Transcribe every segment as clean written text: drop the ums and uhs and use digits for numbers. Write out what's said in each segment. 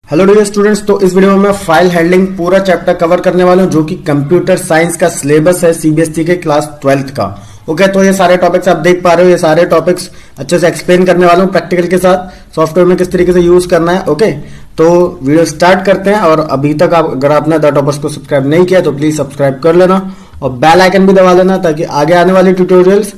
Hello dear students, तो इस video में मैं फाइल हैंडलिंग पूरा चैप्टर कवर करने वाला हूं जो कि कंप्यूटर साइंस का सिलेबस है सीबीएसई के क्लास 12th का। ओके, तो ये सारे टॉपिक्स आप देख पा रहे हो, ये सारे टॉपिक्स अच्छे से एक्सप्लेन करने वाला हूं प्रैक्टिकल के साथ, सॉफ्टवेयर में किस तरीके से यूज करना है। ओके, तो वीडियो स्टार्ट करते हैं। और अभी तक अगर आपने द टॉपर्स को सब्सक्राइब नहीं किया तो प्लीज सब्सक्राइब कर लेना और बेल आइकन भी दबा लेना ताकि आगे आने वाले ट्यूटोरियल्स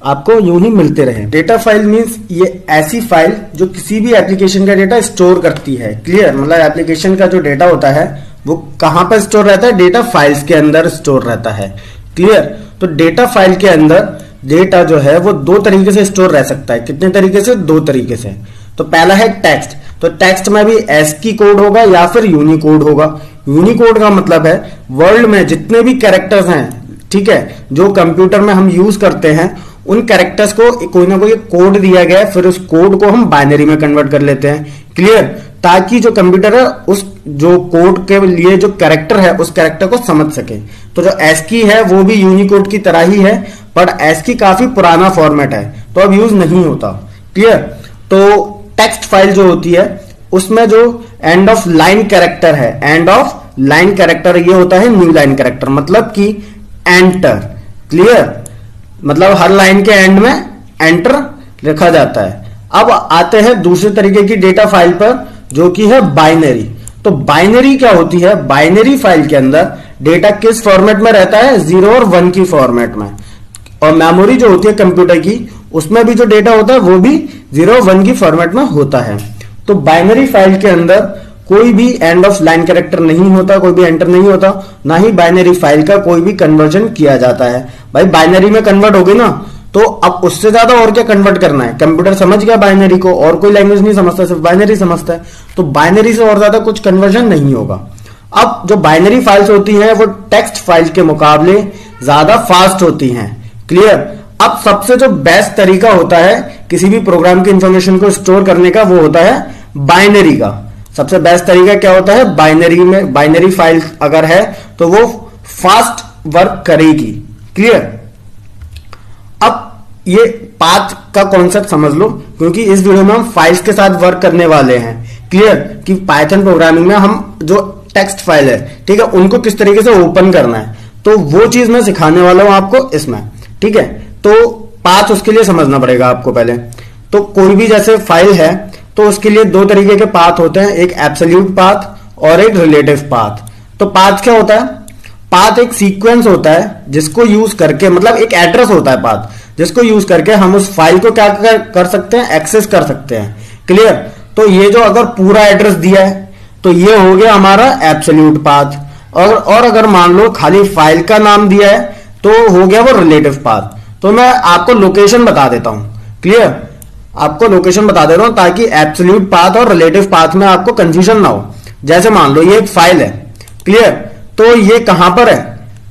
आपको यूं ही मिलते रहे। डेटा फाइल मींस ये ऐसी फाइल जो किसी भी एप्लीकेशन का डेटा स्टोर करती है। क्लियर? मतलब एप्लीकेशन का जो डेटा होता है वो कहां पर स्टोर रहता है? डेटा फाइल्स के अंदर स्टोर रहता है। क्लियर? तो डेटा फाइल के अंदर डेटा जो है वो दो तरीके से स्टोर रह सकता है। कितने तरीके से? दो तरीके से। तो पहला है टेक्स्ट। तो टेक्स्ट में भी ASCII कोड होगा या फिर यूनिकोड होगा। यूनिकोड का मतलब है वर्ल्ड में जितने भी कैरेक्टर्स हैं, ठीक है, जो कंप्यूटर में हम यूज करते हैं, उन कैरेक्टर्स को कोई ना कोई कोड दिया गया है, फिर उस कोड को हम बाइनरी में कन्वर्ट कर लेते हैं। क्लियर? ताकि जो कंप्यूटर है उस जो कोड के लिए जो कैरेक्टर है उस कैरेक्टर को समझ सके। तो जो ASCII है वो भी यूनिकोड की तरह ही है, पर ASCII काफी पुराना फॉर्मेट है तो अब यूज नहीं होता। क्लियर? तो टेक्स्ट फाइल जो होती है उसमें जो एंड ऑफ लाइन कैरेक्टर है, एंड ऑफ लाइन कैरेक्टर ये होता है न्यू लाइन कैरेक्टर, मतलब कि एंटर। क्लियर? मतलब हर लाइन के एंड में एंटर लिखा जाता है। अब आते हैं दूसरे तरीके की डेटा फाइल पर जो कि है बाइनरी। तो बाइनरी क्या होती है? बाइनरी फाइल के अंदर डेटा किस फॉर्मेट में रहता है? 0 और 1 की फॉर्मेट में। और मेमोरी जो होती है कंप्यूटर की उसमें भी जो डेटा होता है वो भी 0 और 1 की फॉर्मेट में होता है। तो बाइनरी फाइल के अंदर कोई भी एंड ऑफ लाइन कैरेक्टर नहीं होता, कोई भी एंटर नहीं होता, ना ही बाइनरी फाइल का कोई भी कन्वर्जन किया जाता है। भाई बाइनरी में कन्वर्ट हो गई ना, तो अब उससे ज्यादा और क्या कन्वर्ट करना है? कंप्यूटर समझ गया बाइनरी को, और कोई लैंग्वेज नहीं समझता, सिर्फ बाइनरी समझता है। तो बाइनरी से और ज्यादा कुछ कन्वर्जन नहीं होगा। अब जो बाइनरी फाइल्स होती हैं वो टेक्स्ट फाइल के मुकाबले ज्यादा फास्ट होती हैं। क्लियर? अब सबसे जो बेस्ट तरीका होता है किसी भी प्रोग्राम की इंफॉर्मेशन को स्टोर करने का वो होता है बाइनरी का। सबसे बेस्ट तरीका क्या होता है? बाइनरी में, बाइनरी फाइल अगर है तो वो फास्ट वर्क करेगी। क्लियर? अब ये पाथ का कॉन्सेप्ट समझ लो, क्योंकि इस वीडियो में हम फाइल्स के साथ वर्क करने वाले हैं। क्लियर? कि पाइथन प्रोग्रामिंग में हम जो टेक्स्ट फाइल है, ठीक है, उनको किस तरीके से ओपन करना है, तो वो चीज मैं सिखाने वाला हूं आपको इसमें। ठीक है? तो पाथ उसके लिए समझना पड़ेगा आपको पहले। तो कोई भी जैसे फाइल है तो उसके लिए दो तरीके के पाथ होते हैं, एक एब्सोल्यूट पाथ और एक रिलेटिव पाथ। तो पाथ क्या होता है? पाथ एक सीक्वेंस होता है जिसको यूज करके, मतलब एक एड्रेस होता है पाथ, जिसको यूज करके हम उस फाइल को क्या कर सकते हैं? एक्सेस कर सकते हैं। क्लियर? तो ये जो अगर पूरा एड्रेस दिया है तो ये हो गया हमारा एब्सोल्यूट पाथ। और अगर मान लो खाली फाइल का नाम दिया है तो हो गया वो रिलेटिव पाथ। तो मैं आपको लोकेशन बता देता हूं। क्लियर? आपको लोकेशन बता दे रहा हूं ताकि एब्सोल्यूट पाथ और रिलेटिव पाथ में आपको कंफ्यूजन ना हो। जैसे मान लो ये एक फाइल है। क्लियर? तो ये कहां पर है?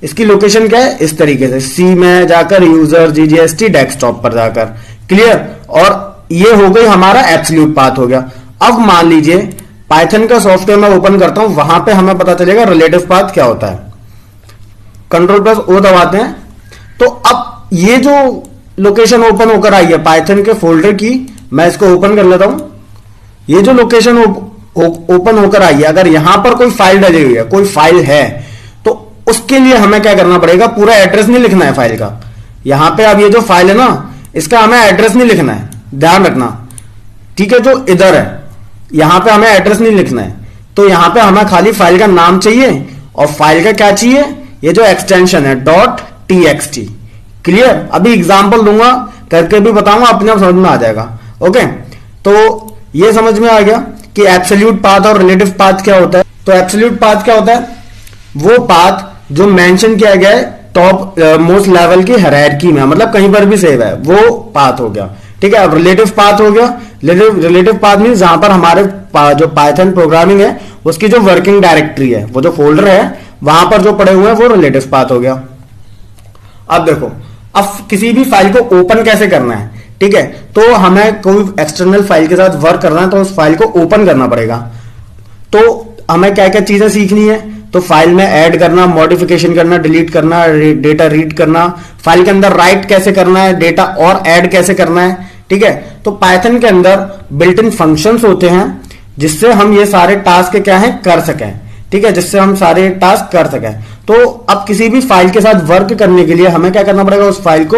इसकी लोकेशन क्या है? इस तरीके से सी में जाकर यूजर GGST डेस्कटॉप पर जाकर। क्लियर? और ये हो गई हमारा एब्सोल्यूट पाथ हो गया। अब मान लीजिए पाइथन का सॉफ्टवेयर मैं ओपन करता हूं, वहां पे हमें पता चलेगा रिलेटिव पाथ क्या होता है। Ctrl+O दबाते हैं तो अब ये जो लोकेशन ओपन होकर आई है पाइथन के फोल्डर की, मैं इसको ओपन कर लेता हूं। ये जो लोकेशन ओपन होकर आई है, अगर यहां पर कोई फाइल डली हुई है, कोई फाइल है, तो उसके लिए हमें क्या करना पड़ेगा? पूरा एड्रेस नहीं लिखना है फाइल का। यहां पे अब ये जो फाइल है ना, इसका हमें एड्रेस नहीं लिखना है, ध्यान रखना। ठीक है? जो इधर है यहां पे हमें एड्रेस नहीं लिखना है। तो यहां पे हमें खाली फाइल का नाम चाहिए और फाइल का क्या चाहिए? ये जो एक्सटेंशन है .txt। क्लियर? अभी एग्जांपल दूंगा, करके भी बताऊंगा, अपने आप समझ में आ जाएगा। ओके, तो ये समझ में आ गया कि एब्सोल्यूट पाथ और रिलेटिव पाथ क्या होता है। तो एब्सोल्यूट पाथ क्या होता है? वो पाथ जो मेंशन किया गया है टॉप मोस्ट लेवल की हायरार्की में, मतलब कहीं पर भी सेव है, वो पाथ हो गया। ठीक है? अब रिलेटिव पाथ हो गया। रिलेटिव पाथ मींस जहां पर हमारे जो पाइथन प्रोग्रामिंग है उसकी जो वर्किंग डायरेक्टरी है, वो जो फोल्डर है वहां पर जो पड़े हुए हैं वो रिलेटिव पाथ हो गया। अब देखो, अब किसी भी फाइल को ओपन कैसे करना है? ठीक है? तो हमें कोई एक्सटर्नल फाइल के साथ वर्क करना है तो उस फाइल को ओपन करना पड़ेगा। तो हमें क्या क्या चीजें सीखनी है? तो फाइल में ऐड करना, मॉडिफिकेशन करना, डिलीट करना, डेटा रीड करना, फाइल के अंदर राइट कैसे करना है, डेटा और ऐड कैसे करना है। ठीक है? तो पाइथन के अंदर बिल्ट इन फंक्शंस होते हैं जिससे हम ये सारे टास्क क्या है कर सकें, ठीक है, जिससे हम सारे टास्क कर सकें। तो अब किसी भी फाइल के साथ वर्क करने के लिए हमें क्या करना पड़ेगा, उस फाइल को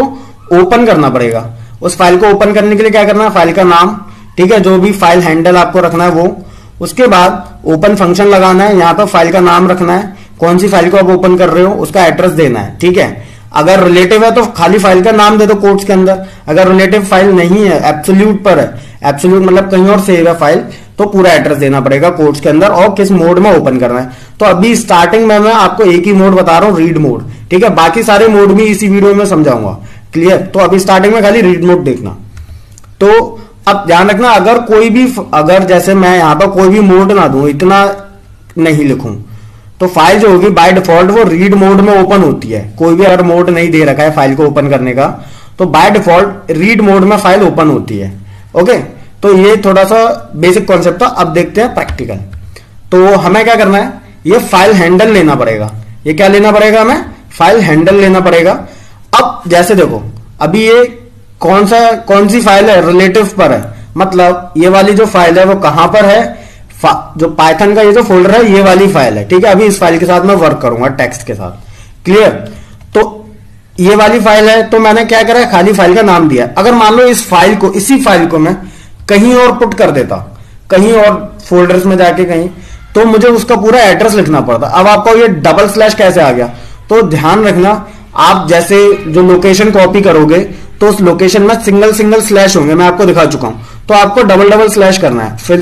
ओपन करना पड़ेगा। उस फाइल को ओपन करने के लिए क्या करना है, फाइल का नाम, ठीक है, जो भी फाइल हैंडल आपको रखना है वो, उसके बाद ओपन फंक्शन लगाना है, यहां पर फाइल का नाम रखना है, कौन सी फाइल को आप ओपन कर रहे हो उसका एड्रेस देना है, ठीक है। अगर रिलेटिव है तो खाली फाइल का नाम दे दो कोट्स के अंदर, अगर रिलेटिव फाइल नहीं है, एब्सोल्यूट पर है, एब्सोल्यूट मतलब कहीं और सेव है फाइल, तो पूरा एड्रेस देना पड़ेगा कोट्स के अंदर और किस मोड में ओपन करना है। तो अभी स्टार्टिंग में मैं आपको एक ही मोड बता रहा हूं, रीड मोड, ठीक है, बाकी सारे मोड भी इसी वीडियो में समझाऊंगा, क्लियर। तो अभी स्टार्टिंग में खाली रीड मोड देखना। तो अब ध्यान रखना, अगर कोई भी, अगर जैसे मैं यहां पर कोई भी मोड ना दूं, इतना नहीं लिखूं, तो फाइल जो होगी बाय डिफॉल्ट वो रीड मोड में ओपन होती है। कोई भी अगर मोड नहीं दे रखा है फाइल को ओपन करने का, तो बाय डिफॉल्ट रीड मोड में फाइल ओपन होती है। ओके, तो ये थोड़ा सा बेसिक कॉन्सेप्ट था। अब देखते हैं प्रैक्टिकल। तो हमें क्या करना है, ये फाइल हैंडल लेना पड़ेगा। ये क्या लेना पड़ेगा, हमें फाइल हैंडल लेना पड़ेगा। अब जैसे देखो, अभी ये कौन सी फाइल है, रिलेटिव पर है, मतलब ये वाली जो फाइल है वो कहां पर है, जो पाइथन का ये जो फोल्डर है ये वाली फाइल है, ठीक है। अभी इस फाइल के साथ मैं वर्क करूंगा टेक्स्ट के साथ, क्लियर। तो ये वाली फाइल है, तो मैंने क्या करा, खाली फाइल का नाम दिया। अगर मान लो इस फाइल को, इसी फाइल को मैं कहीं और पुट कर देता, कहीं और फोल्डर्स में जाके कहीं, तो मुझे उसका पूरा एड्रेस लिखना पड़ता। अब आपको ये डबल स्लैश कैसे आ गया, तो ध्यान रखना, आप जैसे जो लोकेशन कॉपी करोगे तो उस लोकेशन में सिंगल सिंगल स्लैश होंगे, मैं आपको दिखा चुका हूं। तो आपको डबल डबल स्लैश करना है, फिर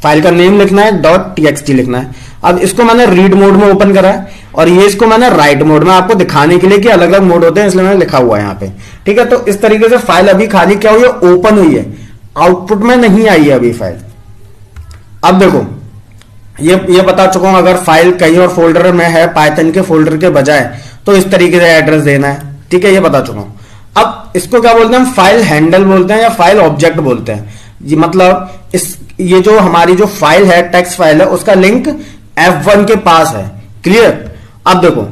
फाइल का नेम लिखना है, .txt लिखना है। अब इसको मैंने रीड मोड में ओपन करा है और ये इसको मैंने राइट मोड में, आपको दिखाने के लिए कि अलग अलग मोड होते हैं इसलिए मैंने लिखा हुआ है यहाँ पे, ठीक है। तो इस तरीके से फाइल अभी खाली क्या हुई है, ओपन हुई है, आउटपुट में नहीं आई है अभी फाइल। अब देखो, ये बता चुका हूं, अगर फाइल कहीं और फोल्डर में है पाइथन के फोल्डर के बजाय, तो इस तरीके से एड्रेस देना है, ठीक है, ये बता चुका हूं। अब इसको क्या बोलते हैं, फाइल हैंडल बोलते हैं या फाइल ऑब्जेक्ट बोलते हैं। ये मतलब ये जो हमारी जो फाइल है, टेक्स्ट फाइल है, उसका लिंक F1 के पास है, क्लियर। अब देखो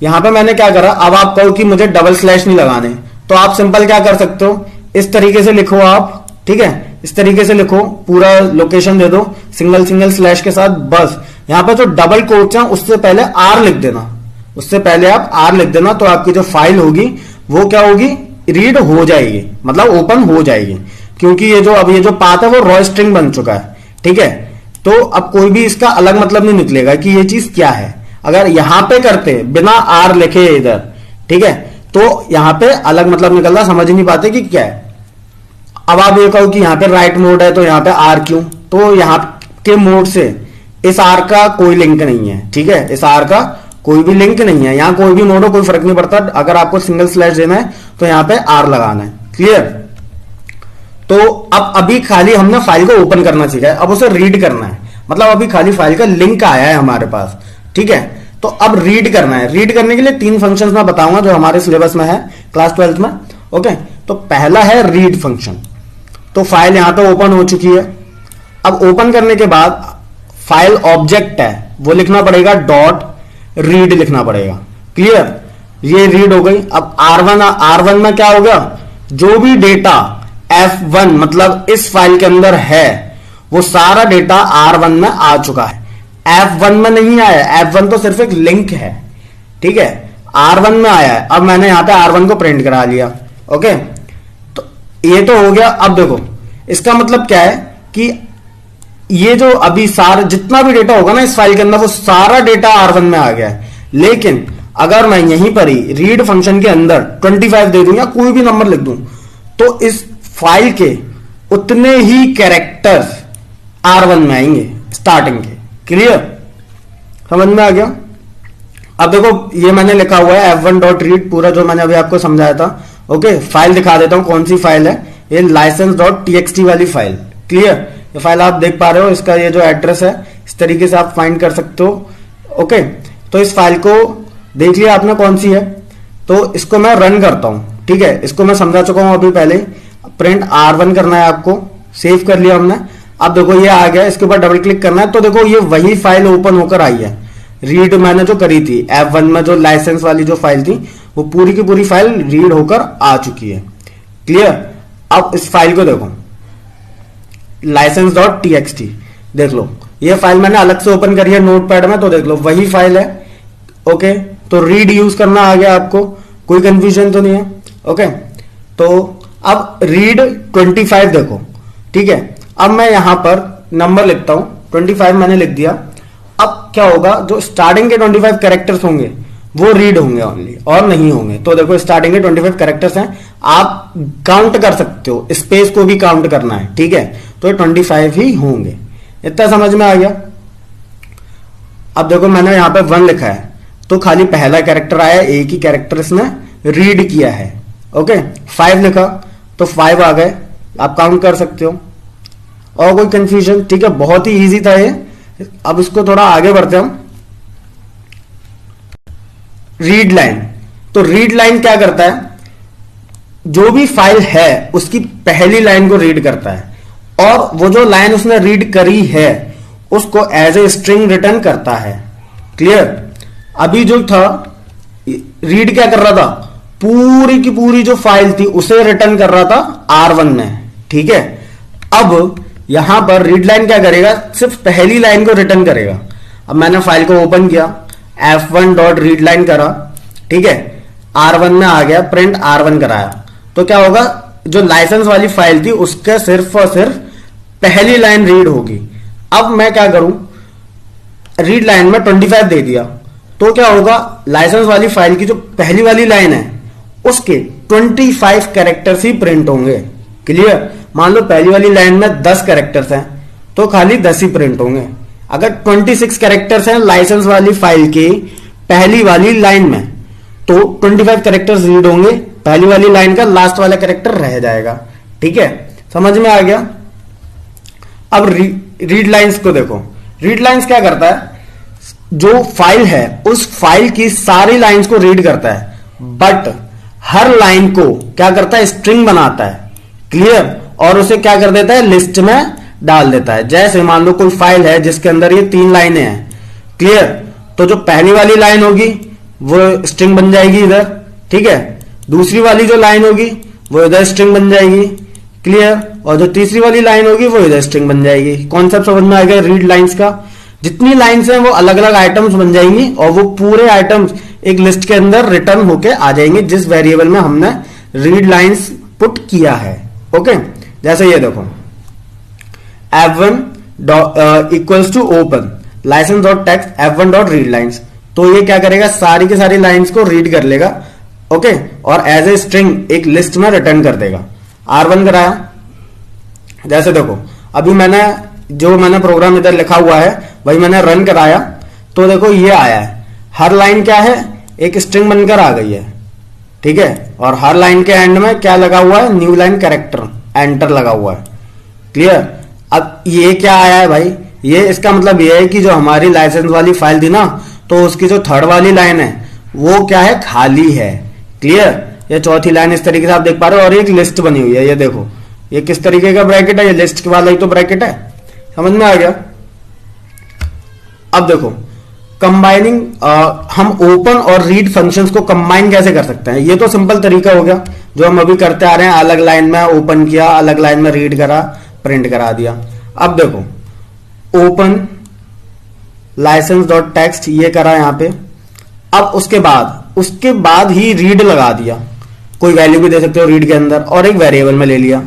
यहां पे मैंने क्या करा, अब आप कहो कि मुझे डबल स्लैश नहीं लगाने, तो आप सिंपल क्या कर सकते हो, इस तरीके से लिखो आप, ठीक है, इस तरीके से लिखो, पूरा लोकेशन दे दो सिंगल सिंगल स्लैश के साथ। बस यहां पर जो डबल कोट्स हैं उससे पहले R लिख देना, उससे पहले आप R लिख देना, तो आपकी जो फाइल होगी वो क्या होगी, रीड हो जाएगी, मतलब ओपन हो जाएगी। क्योंकि ये जो पाथ है वो रॉ स्ट्रिंग बन चुका है, ठीक है। तो अब कोई भी इसका अलग मतलब नहीं निकलेगा कि ये चीज क्या है। अगर यहां पे करते बिना R लिखे इधर, ठीक है, तो यहां पे अलग मतलब निकलना, समझ नहीं पाते कि क्या है। अब आप ये कहो कि यहाँ पे राइट मोड है तो यहाँ पे R क्यों, तो यहाँ के मोड से इस R का कोई लिंक नहीं है, ठीक है, इस R का कोई भी लिंक नहीं है। यहाँ कोई भी मोड हो कोई फर्क नहीं पड़ता, अगर आपको सिंगल स्लैश देना है तो यहाँ पे R लगाना है, क्लियर। तो अब अभी खाली हमने फाइल को ओपन करना सीखा है, अब उसे रीड करना है, मतलब अभी खाली फाइल का लिंक आया है हमारे पास, ठीक है। तो अब रीड करना है, रीड करने के लिए 3 फंक्शंस मैं बताऊंगा जो हमारे सिलेबस में है क्लास 12th में, ओके। तो पहला है रीड फंक्शन। तो फाइल यहां पे ओपन हो चुकी है। अब ओपन करने के बाद फाइल ऑब्जेक्ट है वो लिखना पड़ेगा, .रीड लिखना पड़ेगा, क्लियर। ये रीड हो गई। अब R1 में क्या होगा, जो भी डेटा F1 मतलब इस फाइल के अंदर है वो सारा डेटा R1 में आ चुका है, F1 में नहीं आया। F1 तो सिर्फ एक लिंक है, ठीक है, R1 में आया है। अब मैंने यहां पे R1 को प्रिंट करा लिया, ओके। तो ये तो हो गया। अब देखो इसका मतलब क्या है कि ये जो अभी सारा जितना भी डेटा होगा ना इस फाइल के अंदर वो सारा डेटा R1 में आ गया है। लेकिन अगर मैं यहीं पर ही रीड फंक्शन के अंदर 25 दे दूं या कोई भी नंबर लिख दूं, तो इस फाइल के उतने ही कैरेक्टर्स R1 में आएंगे स्टार्टिंग के, क्लियर, समझ में आ गया। अब देखो ये मैंने लिखा हुआ है F1.read, पूरा जो मैंने अभी आपको समझाया था, ओके। फाइल दिखा देता हूं कौन सी फाइल है, ये license.txt वाली फाइल, क्लियर। ये फाइल आप देख पा रहे हो, इसका ये जो एड्रेस है इस तरीके से आप फाइंड कर सकते हो, ओके। तो इस फाइल को देख लिया आपने कौन सी है, तो इसको मैं रन करता हूं, ठीक है। इसको मैं समझा चुका हूं अभी पहले, प्रिंट R1 करना है आपको, सेव कर लिया हमने। अब देखो ये आ गया, इसके ऊपर डबल क्लिक करना है, तो देखो ये वही फाइल ओपन होकर आई है, रीड मैंने जो करी थी F1 में, जो लाइसेंस वाली जो फाइल थी वो पूरी की पूरी फाइल रीड होकर आ चुकी है, क्लियर। अब इस फाइल को देखो, लाइसेंस डॉट टीएक्सटी। देख लो ये फाइल मैंने अलग से ओपन करी है नोटपैड में, तो देख लो वही फाइल है। ओके, तो रीड यूज करना आ गया आपको, कोई कंफ्यूजन तो नहीं है। ओके, तो अब रीड 25 देखो, ठीक है। अब मैं यहां पर नंबर लिखता हूं, 25 मैंने लिख दिया। अब क्या होगा, जो स्टार्टिंग के 25 कैरेक्टर्स होंगे वो रीड होंगे ओनली, और नहीं होंगे। तो देखो स्टार्टिंग के 25 कैरेक्टर्स हैं, आप काउंट कर सकते हो, स्पेस को भी काउंट करना है, ठीक है। तो ये 25 ही होंगे। इतना समझ में आ गया। अब देखो मैंने यहां पे 1 लिखा है, तो खाली पहला कैरेक्टर आया, एक ही कैरेक्टर इसने रीड किया है। ओके, 5 लिखा तो 5 आ गए, आप काउंट कर सकते हो। और कोई कंफ्यूजन? ठीक है, बहुत ही इजी था ये। अब इसको थोड़ा आगे बढ़ते हम। रीड लाइन, तो रीड लाइन क्या करता है, जो भी फाइल है उसकी पहली लाइन को रीड करता है, और वो जो लाइन उसने रीड करी है उसको एज ए स्ट्रिंग रिटर्न करता है। क्लियर? अभी जो था रीड क्या कर रहा था, पूरी की पूरी जो फाइल थी उसे रिटर्न कर रहा था R1 में, ठीक है। अब यहां पर रीड लाइन क्या करेगा, सिर्फ पहली लाइन को रिटर्न करेगा। अब मैंने फाइल को ओपन किया, F1 डॉट रीड लाइन करा, ठीक है, R1 में आ गया, प्रिंट R1 कराया, तो क्या होगा, जो लाइसेंस वाली फाइल थी उसके सिर्फ और सिर्फ पहली लाइन रीड होगी। अब मैं क्या करूं, रीड लाइन में 25 दे दिया, तो क्या होगा, लाइसेंस वाली फाइल की जो पहली वाली लाइन है उसके 25 कैरेक्टर्स ही प्रिंट होंगे। क्लियर? मान लो पहली वाली लाइन में 10 कैरेक्टर्स हैं, तो खाली 10 ही प्रिंट होंगे। अगर 26 कैरेक्टर्स हैं लाइसेंस वाली फाइल की पहली वाली लाइन में, तो 25 कैरेक्टर्स रीड होंगे, पहली वाली लाइन का लास्ट वाला कैरेक्टर रह जाएगा। ठीक है, समझ में आ गया। अब रीड लाइंस को देखो, रीड लाइंस क्या करता है, जो फाइल है उस फाइल की सारी लाइंस को रीड करता है, बट हर लाइन को क्या करता है, स्ट्रिंग बनाता है। क्लियर? और उसे क्या कर देता है, लिस्ट में डाल देता है। जैसे मान लो कोई फाइल है जिसके अंदर ये 3 लाइनें हैं, क्लियर, तो जो पहली वाली लाइन होगी वो स्ट्रिंग बन जाएगी इधर, ठीक है, दूसरी वाली जो लाइन होगी वो इधर स्ट्रिंग बन जाएगी, क्लियर, और जो तीसरी वाली लाइन होगी वो इधर स्ट्रिंग बन जाएगी। कॉन्सेप्ट समझ में आ गया रीड लाइंस का। जितनी लाइंस हैं वो अलग अलग आइटम्स बन जाएंगी, और वो पूरे आइटम्स एक लिस्ट के अंदर रिटर्न होके आ जाएंगे जिस वेरिएबल में हमने रीड लाइंस पुट किया है। ओके, जैसे ये देखो, f1 equals to open license dot text f1 dot read lines, तो ये क्या करेगा, सारी की सारी लाइंस को रीड कर लेगा, ओके, और एज ए स्ट्रिंग एक लिस्ट में रिटर्न कर देगा। R1 कराया, जैसे देखो अभी मैंने प्रोग्राम इधर लिखा हुआ है वही मैंने रन कराया, तो देखो ये आया है, हर लाइन क्या है, एक स्ट्रिंग बनकर आ गई है, ठीक है, और हर लाइन के एंड में क्या लगा हुआ है, न्यू लाइन कैरेक्टर एंटर लगा हुआ है। क्लियर? अब ये क्या आया है भाई, ये इसका मतलब ये है कि जो हमारी लाइसेंस वाली फाइल थी ना, तो उसकी जो थर्ड वाली लाइन है वो क्या है, खाली है। क्लियर? ये चौथी लाइन इस तरीके से आप देख पा रहे हो, और एक लिस्ट बनी हुई है, ये देखो ये किस तरीके का ब्रैकेट है, ये लिस्ट वाला ही तो ब्रैकेट है। समझ में आ गया। अब देखो कंबाइनिंग, हम ओपन और रीड फंक्शंस को कंबाइन कैसे कर सकते हैं, ये तो सिंपल तरीका हो गया जो हम अभी करते आ रहे हैं, अलग लाइन में ओपन किया, अलग लाइन में रीड करा, प्रिंट करा दिया। अब देखो ओपन लाइसेंस डॉट टेक्स्ट ये करा यहां पे, अब उसके बाद ही रीड लगा दिया, कोई वैल्यू भी दे सकते हो रीड के अंदर, और एक वेरिएबल में ले लिया,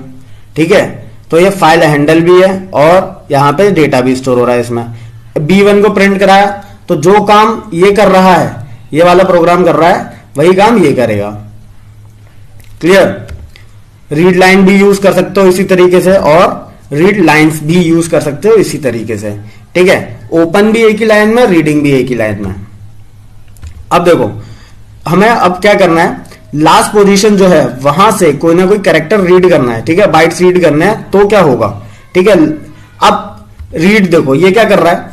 ठीक है, तो ये फाइल हैंडल भी है और यहां पे डेटा भी स्टोर हो रहा है इसमें। B1 को प्रिंट कराया, तो जो काम ये कर रहा है, ये वाला प्रोग्राम कर रहा है, वही काम ये करेगा। क्लियर? रीड लाइन भी यूज कर सकते हो इसी तरीके से, और रीड लाइंस भी यूज कर सकते हो इसी तरीके से, ठीक है। ओपन भी एक ही लाइन में, रीडिंग भी एक ही लाइन में। अब देखो हमें अब क्या करना है, लास्ट पोजीशन जो है वहां से कोई ना कोई कैरेक्टर रीड करना है, ठीक है, बाइट्स रीड करने हैं, तो क्या होगा, ठीक है। अब रीड देखो ये क्या कर रहा है,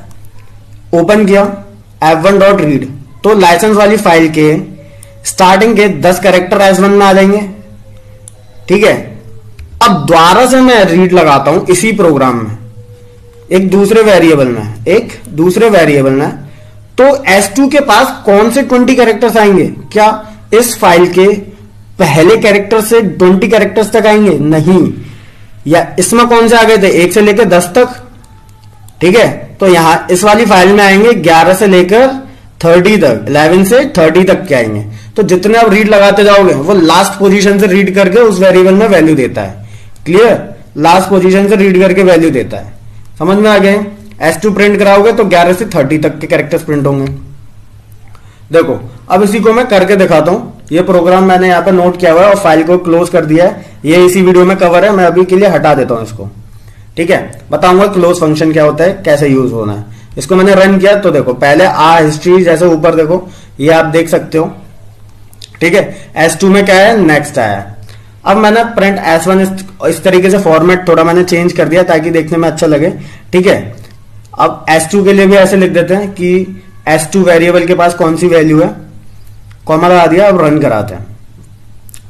ओपन किया f1 डॉट रीड, तो लाइसेंस वाली फाइल के स्टार्टिंग के 10 कैरेक्टर S1 में आ जाएंगे, ठीक है। अब दोबारा से मैं रीड लगाता हूं इसी प्रोग्राम में, एक दूसरे वेरिएबल में, तो S2 के पास कौन से 20 कैरेक्टर्स आएंगे, क्या इस फाइल के पहले कैरेक्टर से 20 कैरेक्टर्स तक आएंगे? नहीं, या इसमें कौन से आ गए थे, 1 से लेकर 10 तक, ठीक है। तो यहां इस वाली फाइल में आएंगे 11 से लेकर 30 तक, 11 से 30 तक के आएंगे। तो जितने आप रीड लगाते जाओगे वो लास्ट पोजीशन से रीड करके उस वेरिएबल में वैल्यू देता है। क्लियर, लास्ट पोजीशन से रीड करके वैल्यू देता है। समझ में आ गए। S2 प्रिंट कराओगे तो 11 से 30 तक के कैरेक्टर्स प्रिंट होंगे। देखो अब इसी को मैं करके दिखाता हूं। ये प्रोग्राम मैंने यहाँ पे नोट किया हुआ है और फाइल को क्लोज कर दिया है। ये इसी वीडियो में कवर है, मैं अभी के लिए हटा देता हूं इसको, ठीक है। बताऊंगा क्लोज फंक्शन क्या होता है, कैसे यूज होना है। इसको मैंने रन किया तो देखो पहले हिस्ट्री जैसे ऊपर देखो ये आप देख सकते हो, ठीक है। S2 में क्या है, नेक्स्ट आया है। अब मैंने प्रिंट S1 इस तरीके से फॉर्मेट थोड़ा मैंने चेंज कर दिया ताकि देखने में अच्छा लगे, ठीक है। अब S2 के लिए भी ऐसे लिख देते हैं कि S2 वेरिएबल के पास कौन सी वैल्यू है, कॉमा लगा दिया। अब रन कराते हैं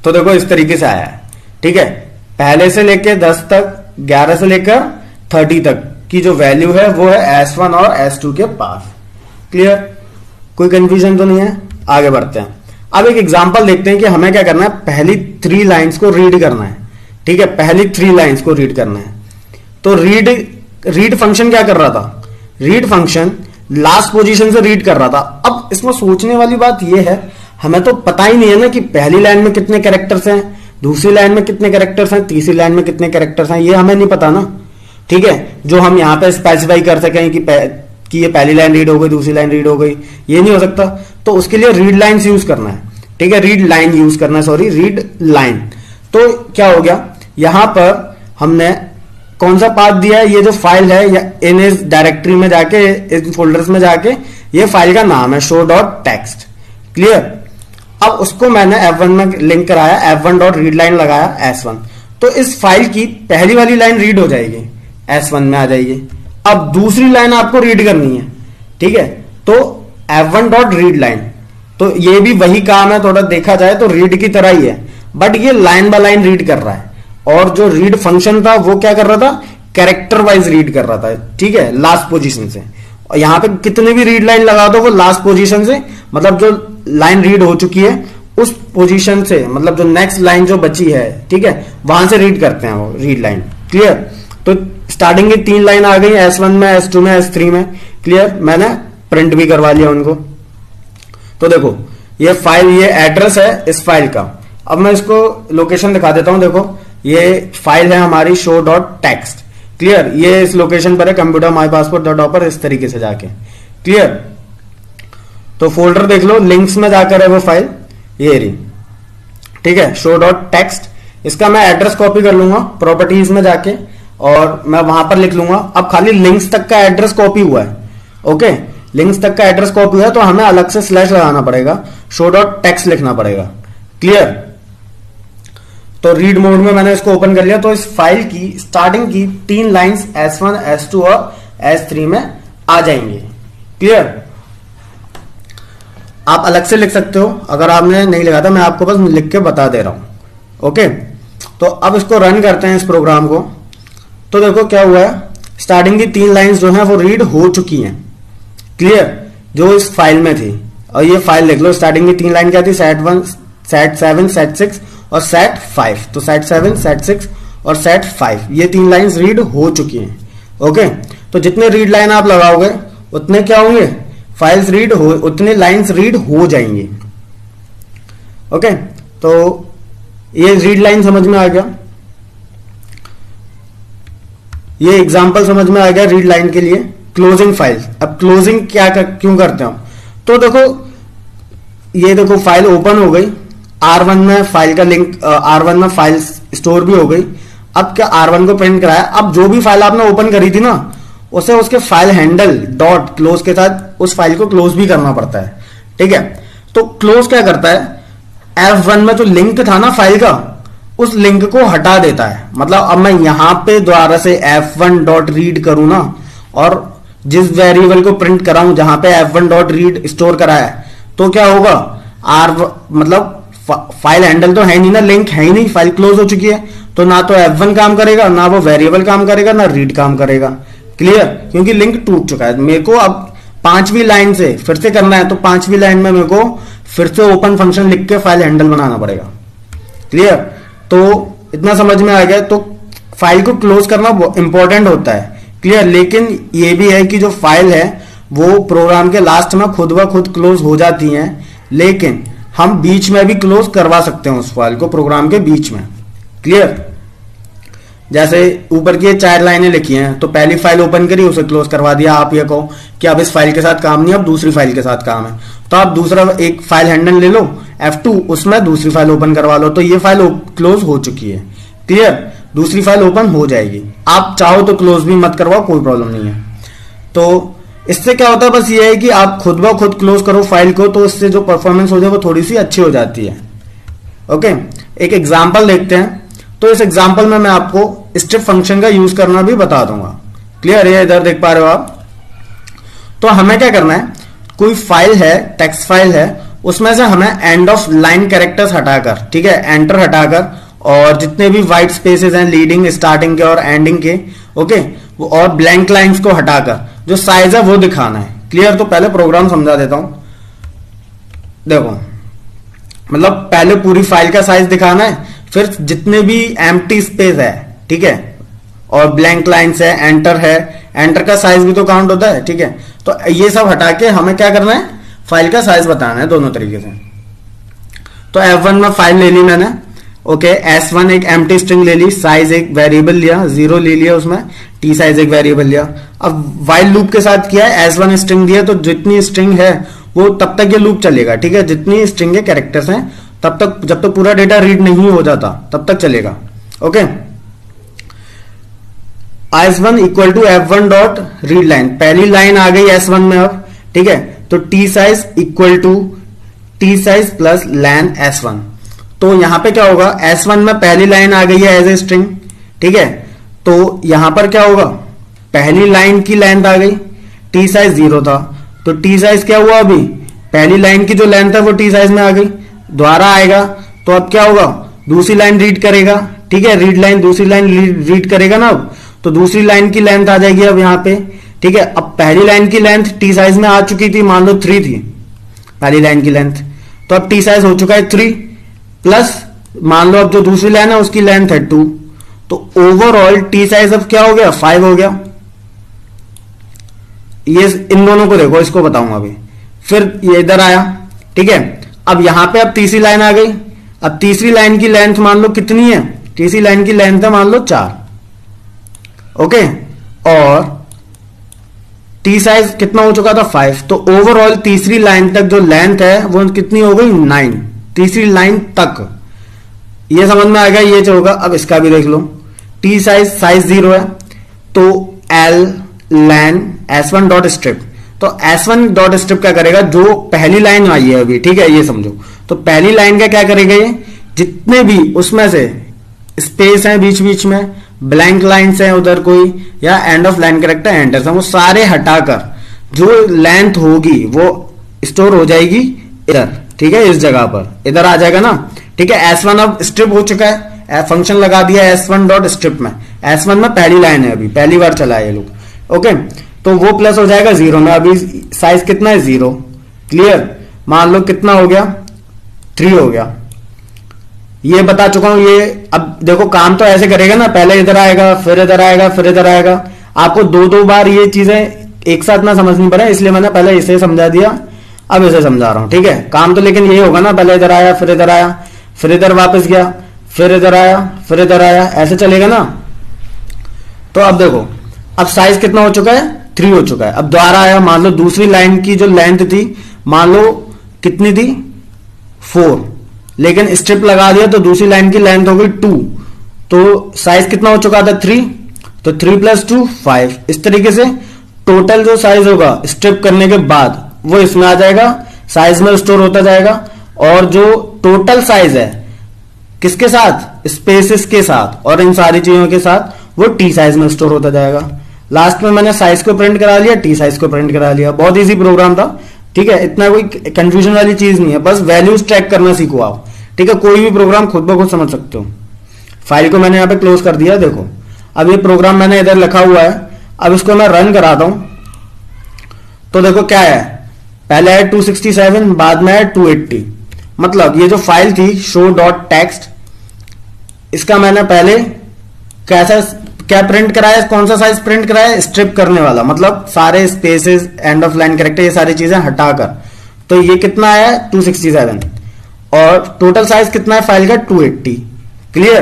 तो देखो इस तरीके से आया है, ठीक है। पहले से लेकर 10 तक, 11 से लेकर 30 तक की जो वैल्यू है वो है S1 और S2 के पास। क्लियर, कोई कंफ्यूजन तो नहीं है। आगे बढ़ते हैं। अब एक एग्जांपल देखते हैं कि हमें क्या करना है। पहली 3 लाइंस को रीड करना है, ठीक है। पहली 3 लाइंस को रीड करना है। तो रीड फंक्शन क्या कर रहा था, रीड फंक्शन लास्ट पोजीशन से रीड कर रहा था। अब इसमें सोचने वाली बात यह है, हमें तो पता ही नहीं है ना कि पहली लाइन में कितने कैरेक्टर्स हैं, दूसरी लाइन में कितने कैरेक्टर्स हैं, तीसरी लाइन में कितने कैरेक्टर्स हैं, ये हमें नहीं पता ना, ठीक है। जो हम यहां पे स्पेसिफाई कर सकें कि ये पहली लाइन रीड हो गई, दूसरी लाइन रीड हो गई, ये नहीं हो सकता। तो उसके लिए रीड लाइन्स यूज करना है, ठीक है। रीड लाइन यूज करना है, सॉरी रीड लाइन। तो क्या हो गया, यहां पर हमने कौन सा पाथ दिया है, ये जो फाइल है या इन इस डायरेक्टरी में जाके, इन फोल्डर्स में जाके, ये फाइल का नाम है show.txt। क्लियर, अब उसको मैंने F1 में लिंक कराया, F1.readline लगाया S1। तो इस फाइल की पहली वाली लाइन रीड हो जाएगी, S1 में आ जाएगी। अब दूसरी लाइन आपको रीड करनी है, ठीक है। तो F1.readline, तो ये भी वही काम है, थोड़ा देखा जाए तो रीड की तरह ही है, बट ये लाइन बाय लाइन रीड कर रहा है। और जो रीड फंक्शन था वो क्या कर रहा था, कैरेक्टर वाइज रीड कर रहा था, ठीक है, लास्ट पोजीशन से। और यहां पे कितने भी रीड लाइन लगा दो वो लास्ट पोजीशन से, मतलब जो लाइन रीड हो चुकी है उस पोजीशन से, मतलब जो नेक्स्ट लाइन जो बची है, ठीक है, वहां से रीड करते हैं वो रीड लाइन। क्लियर, तो स्टार्टिंग की 3 लाइन आ गई S1 में, S2 में, S3 में। क्लियर, मैंने प्रिंट भी करवा लिया उनको। तो देखो ये फाइल, ये एड्रेस है इस फाइल का। अब मैं इसको लोकेशन दिखा देता हूं। देखो ये फाइल है हमारी show.txt। क्लियर, ये इस लोकेशन पर है, कंप्यूटर माई पासपोर्ट .op, इस तरीके से जाके। क्लियर, तो फोल्डर देख लो, लिंक्स में जाकर है वो फाइल, ये रही, ठीक है, show.txt। इसका मैं एड्रेस कॉपी कर लूंगा प्रॉपर्टीज में जाके और मैं वहां पर लिख लूंगा। अब खाली लिंक्स तक का एड्रेस कॉपी हुआ है, ओके, लिंक्स तक का एड्रेस कॉपी हुआ है, तो हमें अलग से स्लैश लगाना पड़ेगा, show.txt लिखना पड़ेगा। क्लियर, तो रीड मोड में मैंने इसको ओपन कर लिया। तो इस फाइल की स्टार्टिंग की 3 लाइंस S1, S2 और S3 में आ जाएंगे। क्लियर, आप अलग से लिख सकते हो अगर आपने नहीं लिखा था, मैं आपको बस लिख के बता दे रहा हूं। ओके, तो अब इसको रन करते हैं इस प्रोग्राम को। तो देखो क्या हुआ है, स्टार्टिंग की 3 लाइंस जो है वो रीड हो चुकी हैं। क्लियर, जो इस फाइल में थी। और ये फाइल देख लो, स्टार्टिंग की 3 लाइन क्या थी, set1, set7, set6 और set5। तो set7, set6 और set5, ये 3 लाइंस रीड हो चुकी हैं। ओके, तो जितने रीड लाइन आप लगाओगे उतने क्या होंगे, फाइल्स रीड हो, उतने लाइंस रीड हो जाएंगे। ओके, तो ये रीड लाइन समझ में आ गया, ये एग्जांपल समझ में आ गया रीड लाइन के लिए। क्लोजिंग फाइल, अब क्लोजिंग क्यों करते हैं, तो देखो ये देखो फाइल ओपन हो गई, R1 में फाइल का लिंक, R1 में फाइल स्टोर भी हो गई। अब क्या R1 को प्रिंट कराया, अब जो भी फाइल आपने ओपन करी थी ना उसे उसके फाइल हैंडल डॉट क्लोज के साथ उस फाइल को क्लोज भी करना पड़ता है। ठीक है, तो क्लोज क्या करता है, F1 में जो लिंक था ना फाइल का, उस लिंक को हटा देता है। मतलब अब मैं यहां पे दोबारा से F1 डॉट रीड करूं ना, और जिस वेरिएबल को प्रिंट कराऊं जहां पे F1 डॉट रीड स्टोर करा है, तो क्या होगा, मतलब फाइल हैंडल तो है नहीं ना, लिंक है ही नहीं, फाइल क्लोज हो चुकी है, तो ना तो F1 काम करेगा, ना वो वेरिएबल काम करेगा, ना रीड काम करेगा। क्लियर, क्योंकि लिंक टूट चुका है। मेरे को अब 5वीं लाइन से फिर से करना है, तो 5वीं लाइन में मेरे को फिर से ओपन फंक्शन लिख के फाइल हैंडल बनाना पड़ेगा। क्लियर, तो इतना समझ में आ गया। तो फाइल को क्लोज करना इंपॉर्टेंट होता है, क्लियर। लेकिन ये भी है कि जो फाइल है वो प्रोग्राम के लास्ट में खुद ब खुद क्लोज हो जाती हैं, लेकिन हम बीच में भी क्लोज करवा सकते हैं उस फाइल को प्रोग्राम के बीच में, क्लियर। जैसे ऊपर की 4 लाइनें लिखी हैं, तो पहली फाइल ओपन करी, उसे क्लोज करवा दिया। आप ये कहो कि अब इस फाइल के साथ काम नहीं, अब दूसरी फाइल के साथ काम है, तो आप दूसरा एक फाइल हैंडल ले लो F2, उसमें दूसरी फाइल ओपन करवा लो, तो ये फाइल क्लोज हो चुकी है, क्लियर। दूसरी फाइल ओपन हो जाएगी। आप चाहो तो क्लोज भी मत करवाओ, कोई प्रॉब्लम नहीं है। तो इससे क्या होता है, बस ये है कि आप खुद ब खुद क्लोज करो फाइल को, तो इससे जो परफॉर्मेंस हो जाए वो थोड़ी सी अच्छी हो जाती है। ओके, एक एग्जांपल देखते हैं। तो इस एग्जांपल में मैं आपको स्ट्रिप फंक्शन का यूज करना भी बता दूंगा, क्लियर। ये इधर देख पा रहे हो आप। तो हमें क्या करना है, कोई फाइल है, टेक्स्ट फाइल है, उसमें से हमें एंड ऑफ लाइन कैरेक्टर्स हटाकर, ठीक है, एंटर हटाकर, और जितने भी व्हाइट स्पेसेस हैं लीडिंग, स्टार्टिंग के और एंडिंग के, ओके, और ब्लैंक लाइंस को हटाकर जो साइज है वो दिखाना है, क्लियर। तो पहले प्रोग्राम समझा देता हूं। देखो, मतलब पहले पूरी फाइल का साइज दिखाना है, फिर जितने भी एम्प्टी स्पेस है, ठीक है, और ब्लैंक लाइंस है, एंटर है, एंटर का साइज भी तो काउंट होता है, ठीक है। तो ये सब हटा के हमें क्या करना है, फाइल का साइज बताना है दोनों तरीके से। तो F1 में फाइल ले ली मैंने, ओके। S1 एक एम्प्टी स्ट्रिंग ले ली, साइज एक वेरिएबल लिया, 0 ले लिया, उसमें टी साइज एक वेरिएबल लिया। अब वाइल लूप के साथ किया है, S1 स्ट्रिंग दिया, तो जितनी स्ट्रिंग है वो तब तक ये लूप चलेगा, ठीक है। जितनी स्ट्रिंग के कैरेक्टर्स हैं तब तक, जब तक पूरा डेटा रीड नहीं हो जाता तब तक चलेगा, okay. S1 equal to F1 dot read line, पहली लाइन आ गई S1 में अब, ठीक है। तो T size equal to T size plus len S1। तो यहां पे क्या होगा, S1 में पहली लाइन आ गई है एज ए स्ट्रिंग, ठीक है। तो यहां पर क्या होगा, पहली लाइन की लेंथ आ गई, टी साइज 0 था, तो टी साइज क्या हुआ, अभी पहली लाइन की जो लेंथ है वो टी साइज में आ गई, दोबारा आएगा, तो अब क्या होगा, दूसरी लाइन रीड करेगा, ठीक है, रीड लाइन दूसरी लाइन रीड करेगा ना, अब तो दूसरी लाइन की लेंथ आ जाएगी अब यहाँ पे, ठीक है। अब पहली लाइन की लेंथ टी साइज में आ चुकी थी, मान लो 3 थी पहली लाइन की लेंथ, तो अब टी साइज हो चुका है 3, प्लस मान लो अब जो दूसरी लाइन है उसकी लेंथ है 2, तो ओवरऑल टी साइज अब क्या हो गया, 5 हो गया। ये इन दोनों को देखो, इसको बताऊंगा अभी। फिर ये इधर आया, ठीक है। अब यहां पे अब तीसरी लाइन आ गई, अब तीसरी लाइन की लेंथ मान लो कितनी है, तीसरी लाइन की लेंथ है मान लो 4, ओके, और टी साइज कितना हो चुका था 5, तो ओवरऑल तीसरी लाइन तक जो लेंथ है वो कितनी हो गई 9, तीसरी लाइन तक। ये समझ में आ गया, ये जो होगा। अब इसका भी देख लो, टी साइज 0 है, तो एल लैन S1 डॉट स्ट्रिप, तो S1 डॉट स्ट्रिप क्या करेगा, जो पहली लाइन आई है अभी, ठीक है, ये समझो, तो पहली लाइन का क्या करेगा, ये जितने भी उसमें से स्पेस है बीच बीच में, ब्लैंक लाइन्स है उधर कोई, या end of line character enters है, वो सारे हटाकर जो लेंथ होगी वो स्टोर हो जाएगी इधर, ठीक है, इस जगह पर इधर आ जाएगा ना, ठीक है। S1 अब स्ट्रिप हो चुका है, फंक्शन लगा दिया S1 डॉट स्ट्रिप में, S1 में पहली लाइन है, अभी पहली बार चला है ये लोग, ओके। तो वो प्लस हो जाएगा 0 में, अभी साइज कितना है 0, क्लियर। मान लो कितना हो गया, 3 हो गया। ये बता चुका हूं। ये अब देखो काम तो ऐसे करेगा ना, पहले इधर आएगा, फिर इधर आएगा, फिर इधर आएगा। आपको 2-2 बार ये चीजें एक साथ ना समझनी पड़े, इसलिए मैंने पहले इसे समझा दिया, अब इसे समझा रहा हूं, ठीक है। काम तो लेकिन यही होगा ना, पहले इधर आया, फिर इधर आया, फिर इधर वापस गया, फिर इधर आया, फिर इधर आया, ऐसे चलेगा ना। तो अब देखो, अब साइज कितना हो चुका है, 3 हो चुका है। अब दोबारा आया, मान लो दूसरी लाइन की जो लेंथ थी, मान लो कितनी थी 4, लेकिन स्ट्रिप लगा दिया तो दूसरी लाइन की लेंथ हो गई 2, तो साइज कितना हो चुका था 3, तो 3 + 2 5। इस तरीके से टोटल जो साइज होगा स्ट्रिप करने के बाद वो इसमें आ जाएगा, साइज में स्टोर होता जाएगा। और जो टोटल साइज है किसके साथ, स्पेसेस के साथ और इन सारी चीजों के साथ, वो टी साइज में स्टोर होता जाएगा। लास्ट में मैंने साइज को प्रिंट करा लिया, टी साइज को प्रिंट करा लिया। बहुत इजी प्रोग्राम था, ठीक है, इतना कोई कंफ्यूजन वाली चीज नहीं है, बस वैल्यूज ट्रैक करना सीखो आप, ठीक है। कोई भी प्रोग्राम खुद ब खुद समझ सकते हो। फाइल को मैंने यहाँ पे क्लोज कर दिया, देखो अब ये प्रोग्राम मैंने इधर लिखा हुआ है। अब इसको मैं रन कराता हूं, तो देखो क्या है, पहले है 267, बाद में है 280। मतलब ये जो फाइल थी show.txt, इसका मैंने पहले कैसा क्या प्रिंट कराया, कौन सा साइज प्रिंट कराया, स्ट्रिप करने वाला, मतलब सारे spaces, end of line character, ये सारी चीजें हटाकर। तो ये कितना आया 267, और टोटल साइज कितना है फाइल का 280। क्लियर।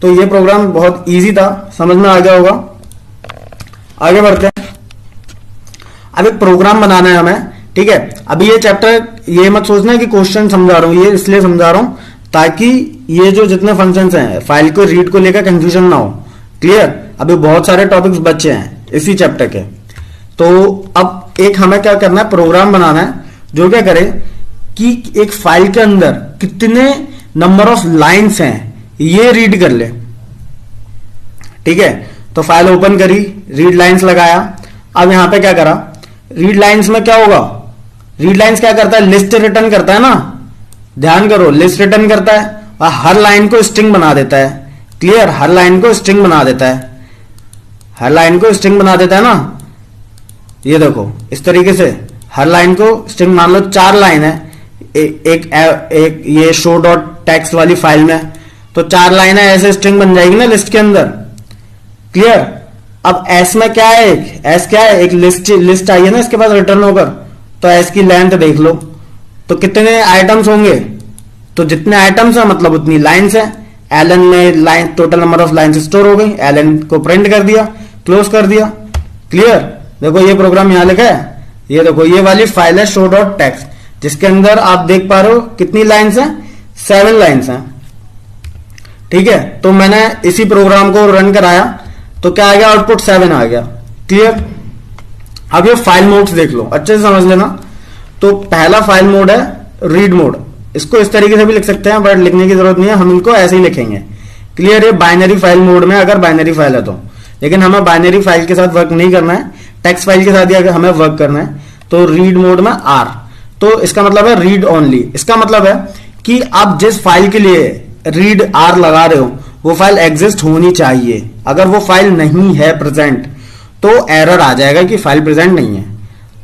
तो ये प्रोग्राम बहुत इजी था, समझ में आ गया होगा। आगे बढ़ते हैं। अब एक प्रोग्राम बनाना है हमें, ठीक है। अभी ये चैप्टर, ये मत सोचना कि क्वेश्चन समझा रहा हूं, ये इसलिए समझा रहा हूं ताकि ये जो जितने फंक्शंस हैं फाइल को रीड को लेकर कंफ्यूजन ना हो। क्लियर। अभी बहुत सारे टॉपिक्स बचे हैं इसी चैप्टर के। तो अब एक हमें क्या करना है, प्रोग्राम बनाना है जो क्या करे कि एक फाइल के अंदर कितने नंबर ऑफ लाइंस हैं ये रीड कर ले। ठीक है। तो फाइल ओपन करी, रीड लाइंस लगाया। अब यहां पे क्या करा, रीड लाइंस में क्या होगा, रीड लाइंस क्या करता है, लिस्ट रिटर्न करता है ना। ध्यान करो, लिस्ट रिटर्न करता है और हर लाइन को स्ट्रिंग बना देता है। क्लियर। हर लाइन को स्ट्रिंग बना देता है, हर लाइन को स्ट्रिंग बना देता है ना। ये देखो इस तरीके से हर लाइन को स्ट्रिंग, मान लो 4 लाइन है एक ये शो डॉट टेक्स्ट वाली फाइल में, तो 4 लाइन है, ऐसे स्ट्रिंग बन जाएगी ना लिस्ट के अंदर। क्लियर। अब एस में क्या है, एस क्या है, एक लिस्ट आई है ना इसके पास रिटर्न होकर, तो एस की लेंथ देख लो, तो कितने आइटम्स होंगे, तो जितने आइटम्स है मतलब उतनी लाइन्स है। एलन में line, total number of lines store हो गई, एलन को प्रिंट कर दिया, क्लोज कर दिया। क्लियर। देखो ये प्रोग्राम यहां लिखा है, ये देखो ये वाली फाइल है शो डॉट टेक्स्ट, जिसके अंदर आप देख पा रहे हो कितनी लाइन्स हैं, 7 लाइन्स हैं। ठीक है। तो मैंने इसी प्रोग्राम को रन कराया तो क्या आ गया, आउटपुट 7 आ गया। क्लियर। अब ये फाइल मोड्स देख लो, अच्छे से समझ लेना। तो पहला फाइल मोड है रीड मोड, इसको इस तरीके से भी लिख सकते हैं बट लिखने की जरूरत नहीं है, हम इनको ऐसे ही लिखेंगे। क्लियर। ये बाइनरी फाइल मोड में अगर बाइनरी फाइल है तो, लेकिन हमें बाइनरी फाइल के साथ वर्क नहीं करना है, टेक्स्ट फाइल के साथ ही अगर हमें वर्क करना है तो रीड मोड में आर, तो इसका मतलब है रीड ओनली। इसका मतलब है कि आप जिस फाइल के लिए रीड आर लगा रहे हो वो फाइल एग्जिस्ट होनी चाहिए। अगर वो फाइल नहीं है प्रेजेंट तो एरर आ जाएगा कि फाइल प्रेजेंट नहीं है।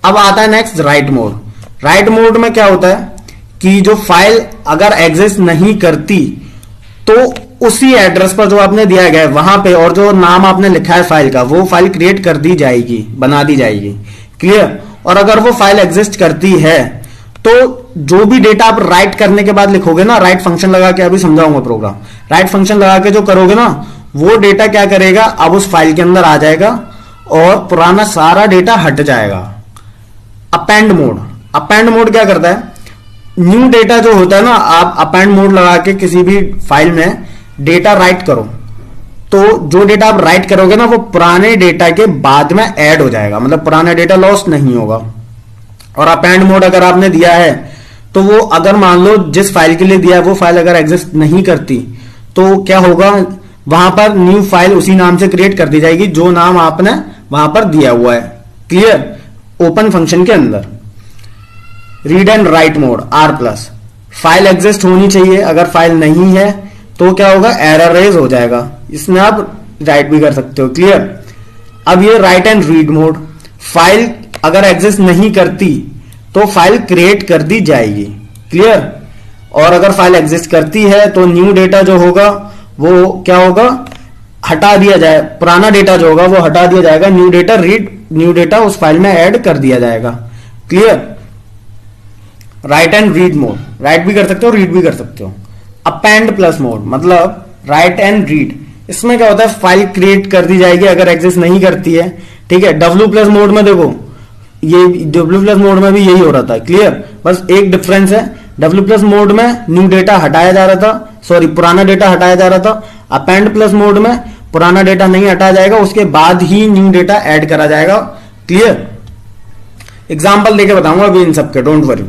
अब आता है next right mode. Right mode में क्या होता है कि जो फाइल अगर एग्जिस्ट नहीं करती तो उसी एड्रेस पर जो आपने दिया गया है वहां पे, और जो नाम आपने लिखा है फाइल का, वो फाइल क्रिएट कर दी जाएगी, बना दी जाएगी। क्लियर। और अगर वो फाइल एग्जिस्ट करती है तो जो भी डेटा आप राइट करने के बाद लिखोगे ना, राइट फंक्शन लगा के, अभी समझाऊंगा प्रोग्राम, राइट फंक्शन लगा के जो करोगे ना, वो डेटा क्या करेगा, अब उस फाइल के अंदर आ जाएगा और पुराना सारा डेटा हट जाएगा। अपेंड मोड, अपेंड मोड क्या करता है, न्यू डेटा जो होता है ना, आप अपेंड मोड लगा के किसी भी फाइल में डेटा राइट करो तो जो डेटा आप राइट करोगे ना वो पुराने डेटा के बाद में ऐड हो जाएगा, मतलब पुराना डेटा लॉस नहीं होगा। और अपेंड मोड अगर आपने दिया है तो वो अगर मान लो जिस फाइल के लिए दिया है वो फाइल अगर एग्जिस्ट नहीं करती तो क्या होगा, वहां पर न्यू फाइल उसी नाम से क्रिएट कर दी जाएगी जो नाम आपने वहां पर दिया हुआ है। क्लियर। ओपन फंक्शन के अंदर read and write mode R plus, file exist होनी चाहिए, अगर फाइल नहीं है तो क्या होगा, एरर रेज हो जाएगा, इसमें आप राइट भी कर सकते हो। क्लियर। अब ये right and read mode, file अगर एग्जिस्ट नहीं करती तो फाइल क्रिएट कर दी जाएगी। क्लियर। और अगर फाइल एग्जिस्ट करती है तो न्यू डेटा जो होगा वो क्या होगा, हटा दिया जाए, पुराना डेटा जो होगा वो हटा दिया जाएगा, न्यू डेटा न्यू डेटा उस फाइल में ऐड कर दिया जाएगा। Clear. Right and read mode, right भी कर सकते हो रीड भी कर सकते हो। अपेंड प्लस मोड मतलब राइट एंड रीड, इसमें क्या होता है, फाइल क्रिएट कर दी जाएगी अगर एग्जिस्ट नहीं करती है। ठीक है। डब्ल्यू प्लस मोड में देखो, ये डब्ल्यू प्लस मोड में भी यही हो रहा था। क्लियर। बस एक डिफरेंस है, डब्ल्यू प्लस मोड में न्यू डेटा हटाया जा रहा था, सॉरी पुराना डेटा हटाया जा रहा था। अपेंड प्लस मोड में पुराना डेटा नहीं हटाया जाएगा, उसके बाद ही न्यू डेटा ऐड करा जाएगा। क्लियर। एग्जाम्पल देके बताऊंगा अभी इन सबके, डोंट वरी।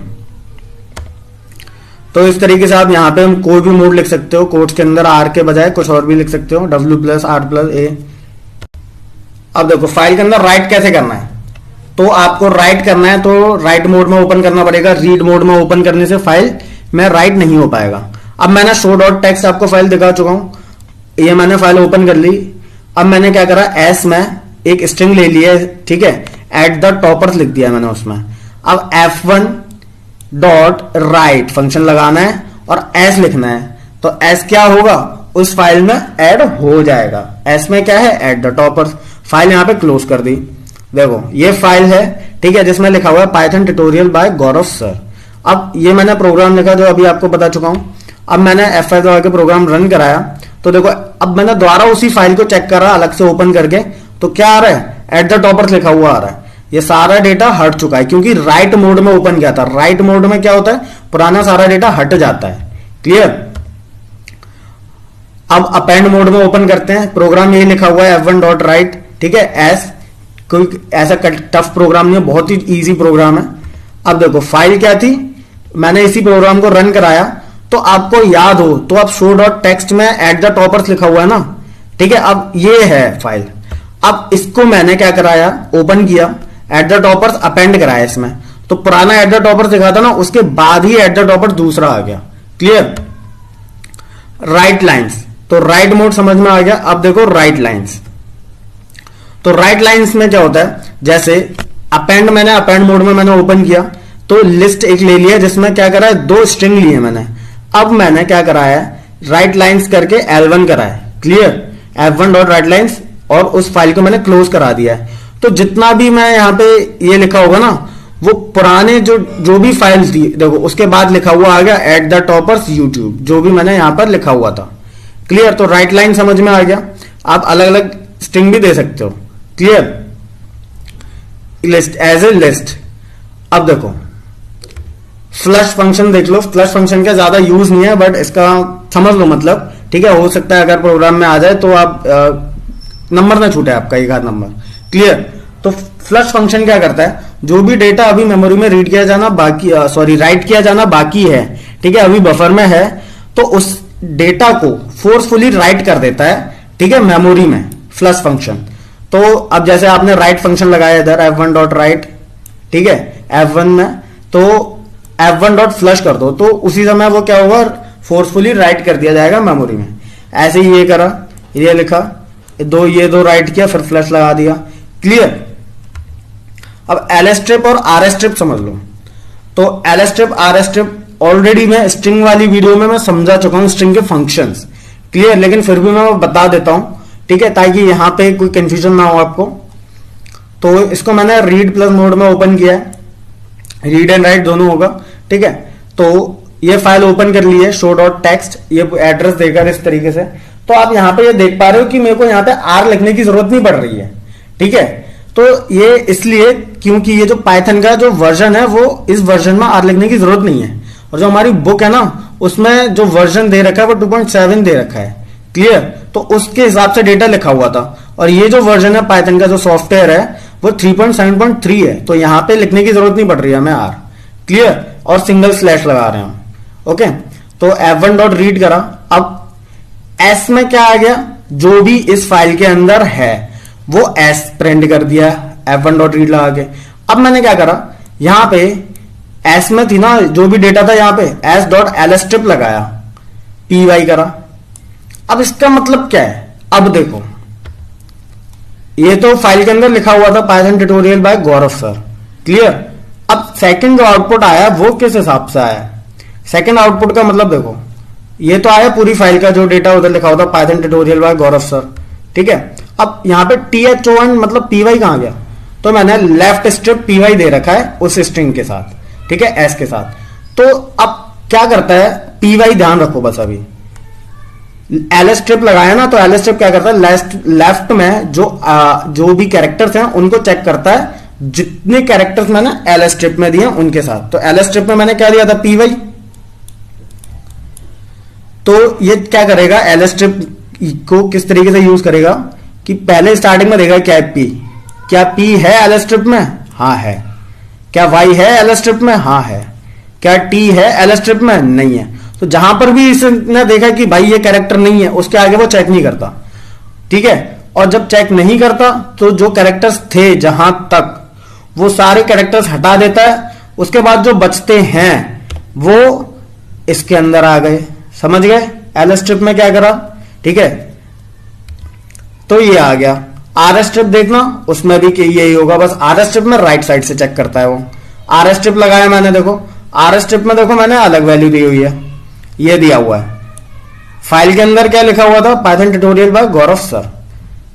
तो इस तरीके से आप यहाँ पे हम कोई भी मोड लिख सकते हो, कोड्स के अंदर आर के बजाय कुछ और भी लिख सकते हो, डब्ल्यू प्लस आर प्लस ए। अब देखो फाइल के अंदर राइट कैसे करना है, तो आपको राइट करना है तो राइट मोड में ओपन करना पड़ेगा, रीड मोड में ओपन करने से फाइल में राइट नहीं हो पाएगा। अब मैंने शो डॉट टेक्स्ट आपको फाइल दिखा चुका हूं, ये मैंने फाइल ओपन कर ली। अब मैंने क्या करा, एस में एक स्ट्रिंग ले लिया, ठीक है, एट द टॉपर्स लिख दिया मैंने उसमें। अब F1 डॉट राइट फंक्शन लगाना है और एस लिखना है, तो एस क्या होगा, उस फाइल में ऐड हो जाएगा। एस में क्या है, ऐड द टॉपर्स। फाइल यहां पे क्लोज कर दी। देखो ये फाइल है, ठीक है, जिसमें लिखा हुआ है पाइथन ट्यूटोरियल बाय गौरव सर। अब ये मैंने प्रोग्राम लिखा जो अभी आपको बता चुका हूं। अब मैंने F5 दबा के प्रोग्राम रन कराया, तो देखो अब मैंने दोबारा उसी फाइल को चेक करा अलग से ओपन करके, तो क्या आ रहा है, एट द टॉपर्स लिखा हुआ आ रहा है। ये सारा डेटा हट चुका है क्योंकि राइट मोड में ओपन किया था। राइट मोड में क्या होता है, पुराना सारा डेटा हट जाता है। क्लियर। अब अपेंड मोड में ओपन करते हैं। प्रोग्राम यही लिखा हुआ है f1.write, ठीक है, एस। कोई ऐसा टफ प्रोग्राम नहीं है, बहुत ही इजी प्रोग्राम है। अब देखो फाइल क्या थी, मैंने इसी प्रोग्राम को रन कराया, तो आपको याद हो तो आप show.text में एट द टॉपर्स लिखा हुआ है ना, ठीक है। अब ये है फाइल। अब इसको मैंने क्या कराया, ओपन किया, एट द टॉपर्स अपेंड कराया इसमें, तो पुराना एट द टॉपर्स दिखा था ना, उसके बाद ही एट द टॉपर्स दूसरा आ गया। क्लियर। राइट लाइन्स, तो राइट मोड समझ में आ गया। अब देखो राइट लाइन्स, तो राइट लाइन्स में क्या होता है, जैसे अपेंड मैंने अपेंड मोड में मैंने ओपन किया, तो लिस्ट एक ले लिया जिसमें क्या करा है, 2 स्ट्रिंग लिए मैंने। अब मैंने क्या कराया है, राइट लाइन्स करके L1 करा है। क्लियर। f1.writelines, और उस फाइल को मैंने क्लोज करा दिया है। तो जितना भी मैं यहां पे ये लिखा होगा ना, वो पुराने जो भी फाइल थी, देखो उसके बाद लिखा हुआ आ गया एट द टॉपर्स यूट्यूब, जो भी मैंने यहां पर लिखा हुआ था। क्लियर। तो राइट लाइन समझ में आ गया। आप अलग अलग स्ट्रिंग भी दे सकते हो। Clear. List, as a list. अब देखो फ्लश फंक्शन देख लो। फ्लश फंक्शन का ज्यादा यूज नहीं है, बट इसका समझ लो मतलब, ठीक है। हो सकता है अगर प्रोग्राम में आ जाए तो आप नंबर ना छूटे आपका, एक आध नंबर। क्लियर। तो फ्लश फंक्शन क्या करता है, जो भी डेटा अभी मेमोरी में रीड किया जाना बाकी, राइट किया जाना बाकी है, ठीक है, अभी बफर में है, तो उस डेटा को फोर्सफुली राइट कर देता है, ठीक है, मेमोरी में, फ्लश फंक्शन। तो अब जैसे आपने राइट फंक्शन लगाया इधर f1.write, ठीक है, f1 में, तो f1.flush कर दो, तो उसी समय वो क्या होगा, फोर्सफुली राइट कर दिया जाएगा मेमोरी में। ऐसे ही ये करा, ये लिखा, ये दो राइट किया, फिर फ्लश लगा दिया। क्लियर। अब lstrip और rstrip समझ लो। तो lstrip rstrip ऑलरेडी मैं स्ट्रिंग वाली वीडियो में मैं समझा चुका हूं, स्ट्रिंग के फंक्शंस। क्लियर। लेकिन फिर भी मैं बता देता हूं, ठीक है, ताकि यहां पे कोई कंफ्यूजन ना हो आपको। तो इसको मैंने रीड प्लस मोड में ओपन किया है, रीड एंड राइट दोनों होगा, ठीक है। तो ये फाइल ओपन कर ली है, show.text, ये एड्रेस देगा इस तरीके से। तो आप यहां पे ये देख पा रहे हो कि मेरे को यहां पे R लिखने की जरूरत नहीं पड़ रही है, ठीक है। तो ये इसलिए क्योंकि ये जो पाइथन का जो वर्जन है, वो इस वर्जन में R लिखने की जरूरत नहीं है। और जो हमारी बुक है ना, उसमें जो वर्जन दे रखा है वो 2.7 दे रखा है। क्लियर। तो उसके हिसाब से डेटा लिखा हुआ था, और ये जो वर्जन है पाइथन का जो सॉफ्टवेयर है वो 3.7.3 है, तो यहां पे लिखने की जरूरत नहीं पड़ रही है हमें R। क्लियर। और सिंगल स्लैश लगा रहे हैं। ओके। तो f1.read करा। अब S में क्या आ गया, जो भी इस फाइल के अंदर है वो S प्रिंट कर दिया f1.read लगा के। अब मैंने क्या करा, यहां पे S में थी ना जो भी डेटा था, यहां पे s.lstrip लगाया, py करा। अब इसका मतलब क्या है, अब देखो ये तो फाइल के अंदर लिखा हुआ था पाइथन ट्यूटोरियल बाय गौरव सर। क्लियर। अब सेकंड जो आउटपुट आया वो किस हिसाब से आया, सेकंड आउटपुट का मतलब देखो, ये तो आया पूरी फाइल का जो डेटा उधर लिखा हुआ था पाइथन ट्यूटोरियल बाय गौरव सर, ठीक है। अब यहां पे thon मतलब py कहां गया, तो मैंने लेफ्ट स्ट्रिप py दे रखा है उस स्ट्रिंग के साथ, ठीक है, s के साथ। तो अब क्या करता है py, ध्यान रखो बस, अभी lstrip लगाया ना, तो lstrip क्या करता है, लेफ्ट में जो भी कैरेक्टर्स हैं उनको चेक करता है, जितने कैरेक्टर्स मैंने lstrip में दिए उनके साथ। तो lstrip में मैंने क्या दिया था, py। तो ये क्या करेगा, lstrip को किस तरीके से यूज करेगा कि पहले स्टार्टिंग में देगा क्या p, क्या p है lstrip में, हाँ है। क्या y है lstrip में, हाँ है। क्या t है lstrip में, नहीं है। तो जहां पर भी इसने देखा कि भाई ये कैरेक्टर नहीं है, उसके आगे वो चेक नहीं करता, ठीक है। और जब चेक नहीं करता तो जो कैरेक्टर्स थे जहां तक, वो सारे कैरेक्टर्स हटा देता है। उसके बाद जो बचते हैं वो इसके अंदर आ गए, समझ गए। lstrip में क्या करा, ठीक है, तो ये आ गया। rstrip देखना, उसमें भी यही होगा, बस rstrip में राइट साइड से चेक करता है वो। rstrip लगाया मैंने, देखो rstrip में देखो मैंने अलग वैल्यू दी हुई है, ये दिया हुआ है फाइल के अंदर क्या लिखा हुआ था, पाइथन ट्यूटोरियल बाय गौरव सर।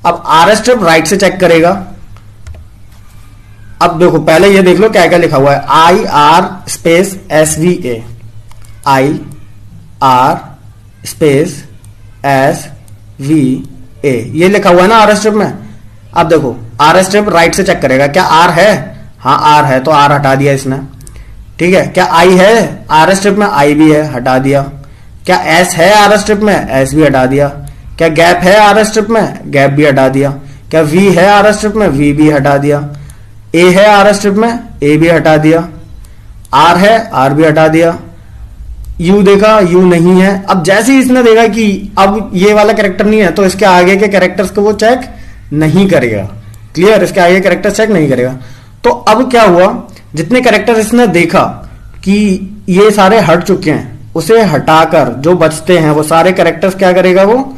अब आर स्ट्रिप राइट से चेक करेगा। अब देखो पहले ये देख लो क्या क्या लिखा हुआ है, I R space S V A, I R space S V A, ये लिखा हुआ है ना आर स्ट्रिप में। अब देखो आर स्ट्रिप राइट से चेक करेगा, क्या आर है, हाँ आर है, तो आर हटा दिया इसने, ठीक है। क्या आई है आर स्ट्रिप में, आई भी है, हटा दिया। क्या एस है आर स्ट्रिप में, एस भी हटा दिया। क्या गैप है आर स्ट्रिप में, गैप भी हटा दिया। क्या वी है आर स्ट्रिप में, वी भी हटा दिया। ए है आर स्ट्रिप में, ए भी हटा दिया। आर है, आर भी हटा दिया। यू देखा, यू नहीं है। अब जैसे ही इसने देखा कि अब ये वाला कैरेक्टर नहीं है, तो इसके आगे के कैरेक्टर्स को वो चेक नहीं करेगा। क्लियर, इसके आगे कैरेक्टर चेक नहीं करेगा। तो अब क्या हुआ, जितने कैरेक्टर इसने देखा कि ये सारे हट चुके हैं, उसे हटाकर जो बचते हैं वो सारे कैरेक्टर्स क्या करेगा, वो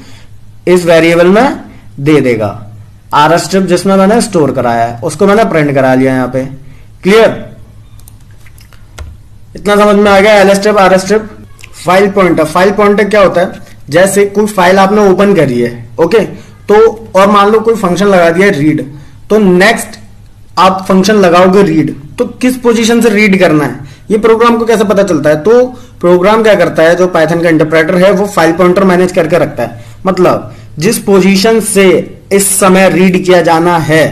इस वेरिएबल में दे देगा। आर स्ट्रिप जिसमें मैंने स्टोर कराया है उसको मैंने प्रिंट करा लिया यहां पे। क्लियर, इतना समझ में आ गया। L strip, R strip. File pointer, file pointer क्या होता है, जैसे कोई फाइल आपने ओपन करी है, ओके, तो और मान लो कोई फंक्शन लगा दिया है रीड, तो नेक्स्ट आप फंक्शन लगाओगे रीड, तो किस पोजीशन से रीड करना है ये प्रोग्राम को कैसे पता चलता है। तो प्रोग्राम क्या करता है, जो पाइथन का इंटरप्रेटर है वो फाइल पॉइंटर मैनेज करके रखता है। मतलब जिस पोजीशन से इस समय रीड किया जाना है,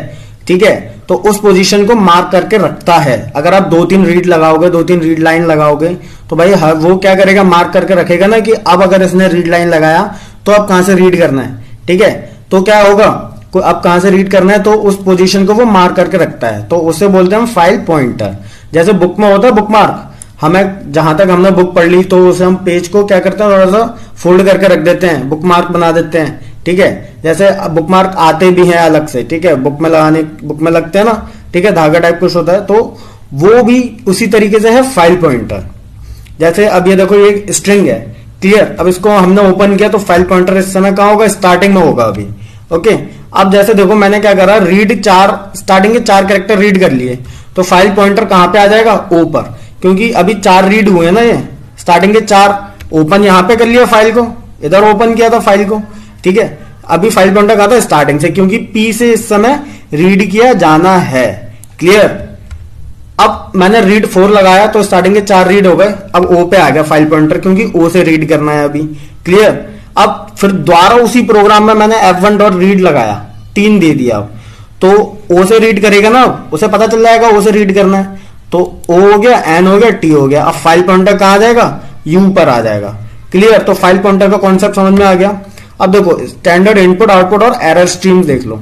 ठीक है, तो उस पोजीशन को मार्क करके रखता है। अगर आप 2-3 रीड लगाओगे, 2-3 रीड लाइन लगाओगे, तो भाई वो क्या करेगा, मार्क करके रखेगा ना कि अब अगर इसने रीड लाइन लगाया तो अब कहां से रीड करना है, ठीक है। तो क्या होगा, अब कहां से रीड करना है, तो उस पोजीशन को वो मार्क करके रखता है, तो उसे बोलते हैं हम फाइल पॉइंटर। जैसे बुक में होता है बुक मार्क, हमें जहां तक हमने बुक पढ़ ली तो उसे हम पेज को क्या करते हैं, थोड़ा सा फोल्ड करके रख देते हैं, बुक मार्क बना देते हैं, ठीक है। जैसे बुक मार्क आते भी हैं अलग से, ठीक है, बुक में लगाने, बुक में लगते हैं ना, ठीक है, धागा टाइप कुछ होता है, तो वो भी उसी तरीके से है फाइल पॉइंटर। जैसे अब ये देखो ये स्ट्रिंग है, क्लियर, अब इसको हमने ओपन किया तो फाइल पॉइंटर इस समय कहां होगा, स्टार्टिंग में होगा अभी, ओके। अब जैसे देखो मैंने क्या करा, रीड 4 स्टार्टिंग के 4 कैरेक्टर रीड कर लिए, तो फाइल पॉइंटर कहां पे आ जाएगा, ओ पर, क्योंकि अभी 4 रीड हुए ना, ये स्टार्टिंग के 4 ओपन यहां पे कर लिया, फाइल को इधर ओपन किया था फाइल को, ठीक है। अभी फाइल पॉइंटर कहा था स्टार्टिंग से, क्योंकि पी से इस समय रीड किया जाना है। क्लियर, अब मैंने रीड 4 लगाया तो स्टार्टिंग के 4 रीड हो गए, अब ओ पे आ गया फाइल पॉइंटर, क्योंकि ओ से रीड करना है अभी। क्लियर, अब फिर दोबारा उसी प्रोग्राम में मैंने f1 डॉट रीड लगाया, 3 दे दिया, अब तो ओ से रीड करेगा ना, उसे पता चल जाएगा ओ से रीड करना है, तो ओ हो गया, एन हो गया, टी हो गया। अब फाइल पॉइंटर कहां आ जाएगा, यू पर आ जाएगा। क्लियर, तो फाइल पॉइंटर का कॉन्सेप्ट समझ में आ गया। अब देखो स्टैंडर्ड इनपुट, आउटपुट और एरर स्ट्रीम देख लो।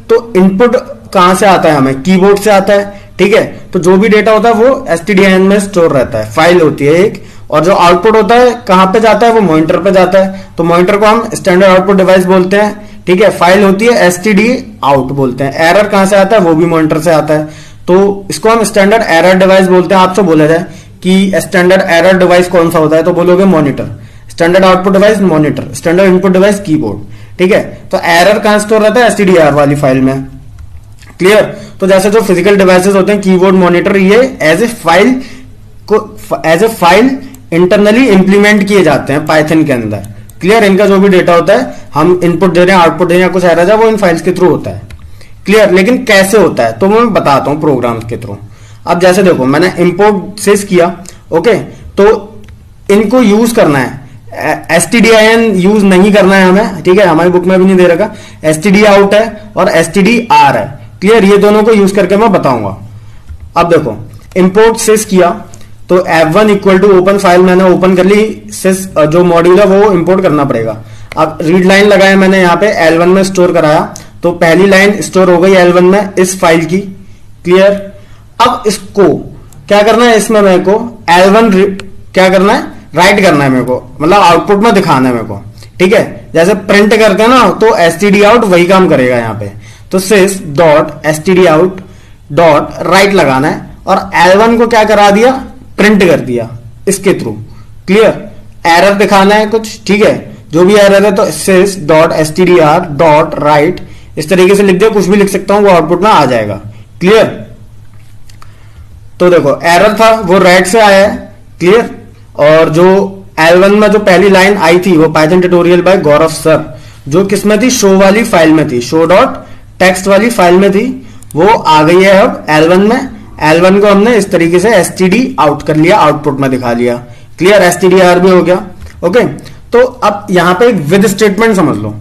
तो इनपुट कहां से आता है, हमें कीबोर्ड से आता है, ठीक है। तो जो भी डेटा होता है वो stdin में स्टोर रहता है, फाइल होती है एक, और जो आउटपुट होता है कहां पे जाता है, वो मॉनिटर पे जाता है, तो मॉनिटर को हम स्टैंडर्ड आउटपुट डिवाइस बोलते हैं, ठीक है। फाइल होती है std आउट बोलते हैं। एरर कहां से आता है, वो भी मॉनिटर से आता है, तो इसको हम स्टैंडर्ड एरर डिवाइस बोलते हैं। आपसे बोला जाए कि स्टैंडर्ड एरर डिवाइस कौन सा होता है, तो बोलोगे monitor. Standard output device monitor, standard input device keyboard, ठीक है। तो एरर कहां स्टोर रहता है, stdr वाली फाइल में। क्लियर, तो जैसे जो फिजिकल डिवाइसेस होते हैं कीबोर्ड, मॉनिटर, ये as a file internally implement किए जाते हैं पाइथन के अंदर। क्लियर, इनका जो भी डेटा होता है, हम इनपुट दे रहे हैं, आउटपुट दे रहे हैं, कुछ एरर है, वो इन फाइल्स के थ्रू होता है। क्लियर, लेकिन कैसे होता है तो मैं बताता हूं प्रोग्राम्स के थ्रू। अब जैसे देखो मैंने इंपोर्ट सिस किया, ओके, तो इनको यूज करना है, stdin यूज नहीं करना है हमें, ठीक है, हमारी बुक में भी नहीं दे रखा। std आउट है और stdr है। क्लियर, ये दोनों को यूज करके मैं बताऊंगा। अब देखो इंपोर्ट सिस किया तो f1 equal to open file मैंने ओपन कर ली, सिस जो मॉड्यूल है वो इंपोर्ट करना पड़ेगा। अब रीड लाइन लगाया मैंने यहाँ पे, L1 में स्टोर कराया, तो पहली लाइन स्टोर हो गई L1 में इस फाइल की। क्लियर, अब इसको क्या करना है, इसमें मेरे को L1 क्या करना है, राइट करना है मेरे को, मतलब आउटपुट में दिखाना है मेरे को, ठीक है। जैसे प्रिंट करते हैं ना, तो std आउट वही काम करेगा यहाँ पे, तो sys dot std out dot right लगाना है, और L1 को क्या करा दिया, प्रिंट कर दिया इसके थ्रू। क्लियर, एरर दिखाना है कुछ, ठीक है, जो भी एरर है तो sys dot stdr dot right इस तरीके से लिख दिया, कुछ भी लिख सकता हूं, वो आउटपुट में आ जाएगा। क्लियर, तो देखो एरर था वो रेड से आया है, क्लियर, और जो L1 में जो पहली लाइन आई थी वो पाइथन ट्यूटोरियल बाय गौरव सर, जो किसमें थी, शो वाली फाइल में थी, शो डॉट टेक्स्ट वाली फाइल में थी, वो आ गई है अब L1 में। L1 को हमने इस तरीके से std आउट कर लिया, आउटपुट में दिखा लिया। क्लियर, stdr भी हो गया। ओके, तो अब यहां पे एक विद स्टेटमेंट समझ लो,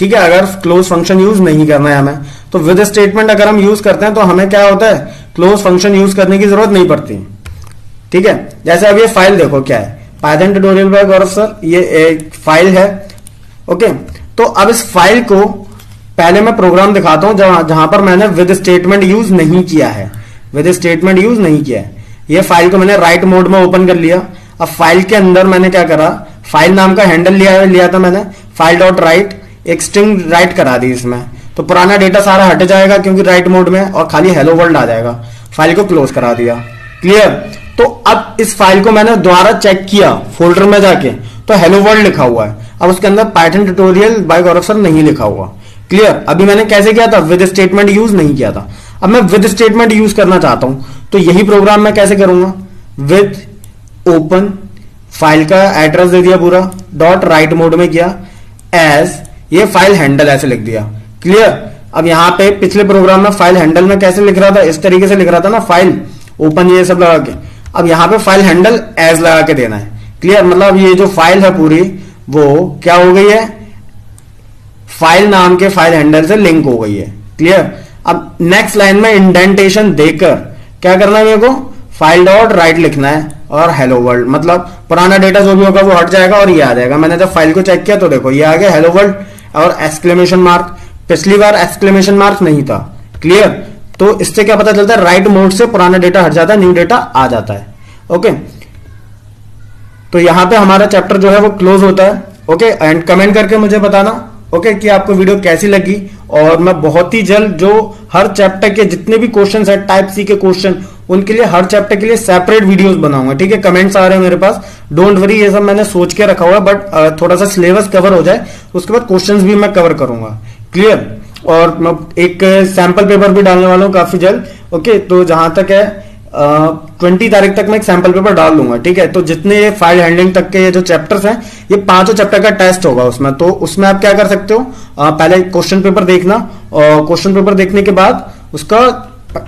ठीक है। अगर क्लोज फंक्शन यूज नहीं करना है हमें, तो विद स्टेटमेंट अगर हम यूज करते हैं तो हमें क्या होता है, क्लोज फंक्शन यूज करने की जरूरत नहीं पड़ती, ठीक है। जैसे अब ये फाइल देखो क्या है, पाइथन ट्यूटोरियल बाय गौरव सर, ये एक फाइल है। ओके, तो अब इस फाइल को पहले मैं प्रोग्राम दिखाता हूं जहां पर मैंने विद स्टेटमेंट यूज नहीं किया है, विद स्टेटमेंट यूज नहीं किया है। ये फाइल को मैंने राइट मोड में ओपन कर लिया। अब फाइल के अंदर मैंने क्या करा, फाइल नाम का हैंडल लिया था मैंने, फाइल डॉट राइट, एक स्ट्रिंग राइट करा दी इसमें, तो पुराना डेटा सारा हट जाएगा क्योंकि राइट मोड में, और खाली हेलो वर्ल्ड आ जाएगा। फाइल को क्लोज करा दिया। क्लियर, तो अब इस फाइल को मैंने दोबारा चेक किया फोल्डर में जाके, तो हेलो वर्ल्ड लिखा हुआ है। अब उसके अंदर पाइथन ट्यूटोरियल बाय गौरव सर नहीं लिखा हुआ। क्लियर, अभी मैंने कैसे किया था, विद स्टेटमेंट यूज नहीं किया था। अब मैं विद स्टेटमेंट यूज करना चाहता हूं, तो यही प्रोग्राम मैं कैसे करूंगा, विद ओपन, फाइल का एड्रेस दे दिया पूरा, डॉट राइट मोड में किया, एज ये फाइल हैंडल ऐसे लिख दिया। क्लियर, अब यहां पे पिछले प्रोग्राम में फाइल हैंडल में कैसे लिख रहा था, इस तरीके से लिख रहा था ना, फाइल ओपन ये सब लगा के। अब यहां पे फाइल हैंडल एज लगा के देना है। क्लियर, मतलब ये जो फाइल है पूरी वो क्या हो गई है, फाइल नाम के फाइल हैंडल से लिंक हो गई है। क्लियर, अब नेक्स्ट लाइन में इंडेंटेशन देकर क्या करना है मेरे को, फाइल डॉट राइट लिखना है और हेलो वर्ल्ड, मतलब पुराना डेटा जो भी होगा वो हट जाएगा और ये आ जाएगा। मैंने जब फाइल को चेक किया तो देखो ये आ गया हेलो वर्ल्ड और एक्सक्लेमेशन मार्क, पिछली बार एक्सक्लेमेशन मार्क नहीं था। क्लियर, तो इससे क्या पता चलता है, राइट मोड से पुराना डेटा हट जाता है, न्यू डेटा आ जाता है। ओके, तो यहां पे हमारा चैप्टर जो है वो क्लोज होता है। ओके, एंड कमेंट करके मुझे बताना ओके कि आपको वीडियो कैसी लगी, और मैं बहुत ही जल्द जो हर चैप्टर के जितने भी क्वेश्चन है, टाइप सी के क्वेश्चन, उनके लिए हर चैप्टर के लिए सेपरेट वीडियोस बनाऊंगा। ठीक है, कमेंट्स आ रहे हैं मेरे पास, डोंट वरी, ये सब मैंने सोच के रखा हुआ है, बट थोड़ा सा सिलेबस कवर हो जाए उसके बाद क्वेश्चंस भी मैं कवर करूंगा। क्लियर, और मैं एक सैंपल पेपर भी डालने वाला हूँ काफी जल्द। ओके, तो जहां तक है 20 तारीख तक मैं एक सैंपल पेपर डाल दूंगा। ठीक है, तो जितने ये फाइल हैंडलिंग तक के ये जो चैप्टर्स हैं, ये 5 चैप्टर का टेस्ट होगा उसमें, तो उसमें आप क्या कर सकते हो, पहले क्वेश्चन पेपर देखना, और क्वेश्चन पेपर देखने के बाद उसका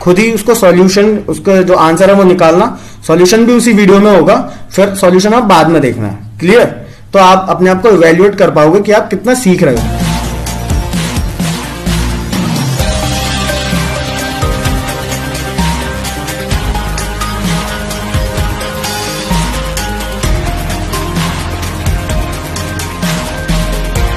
खुद ही उसको सॉल्यूशन, उसका जो आंसर है वो निकालना, सॉल्यूशन भी उसी वीडियो में होगा, फिर सॉल्यूशन आप बाद में देखना है। क्लियर, तो आप अपने आप को इवेल्युएट कर पाओगे कि आप कितना सीख रहे हो।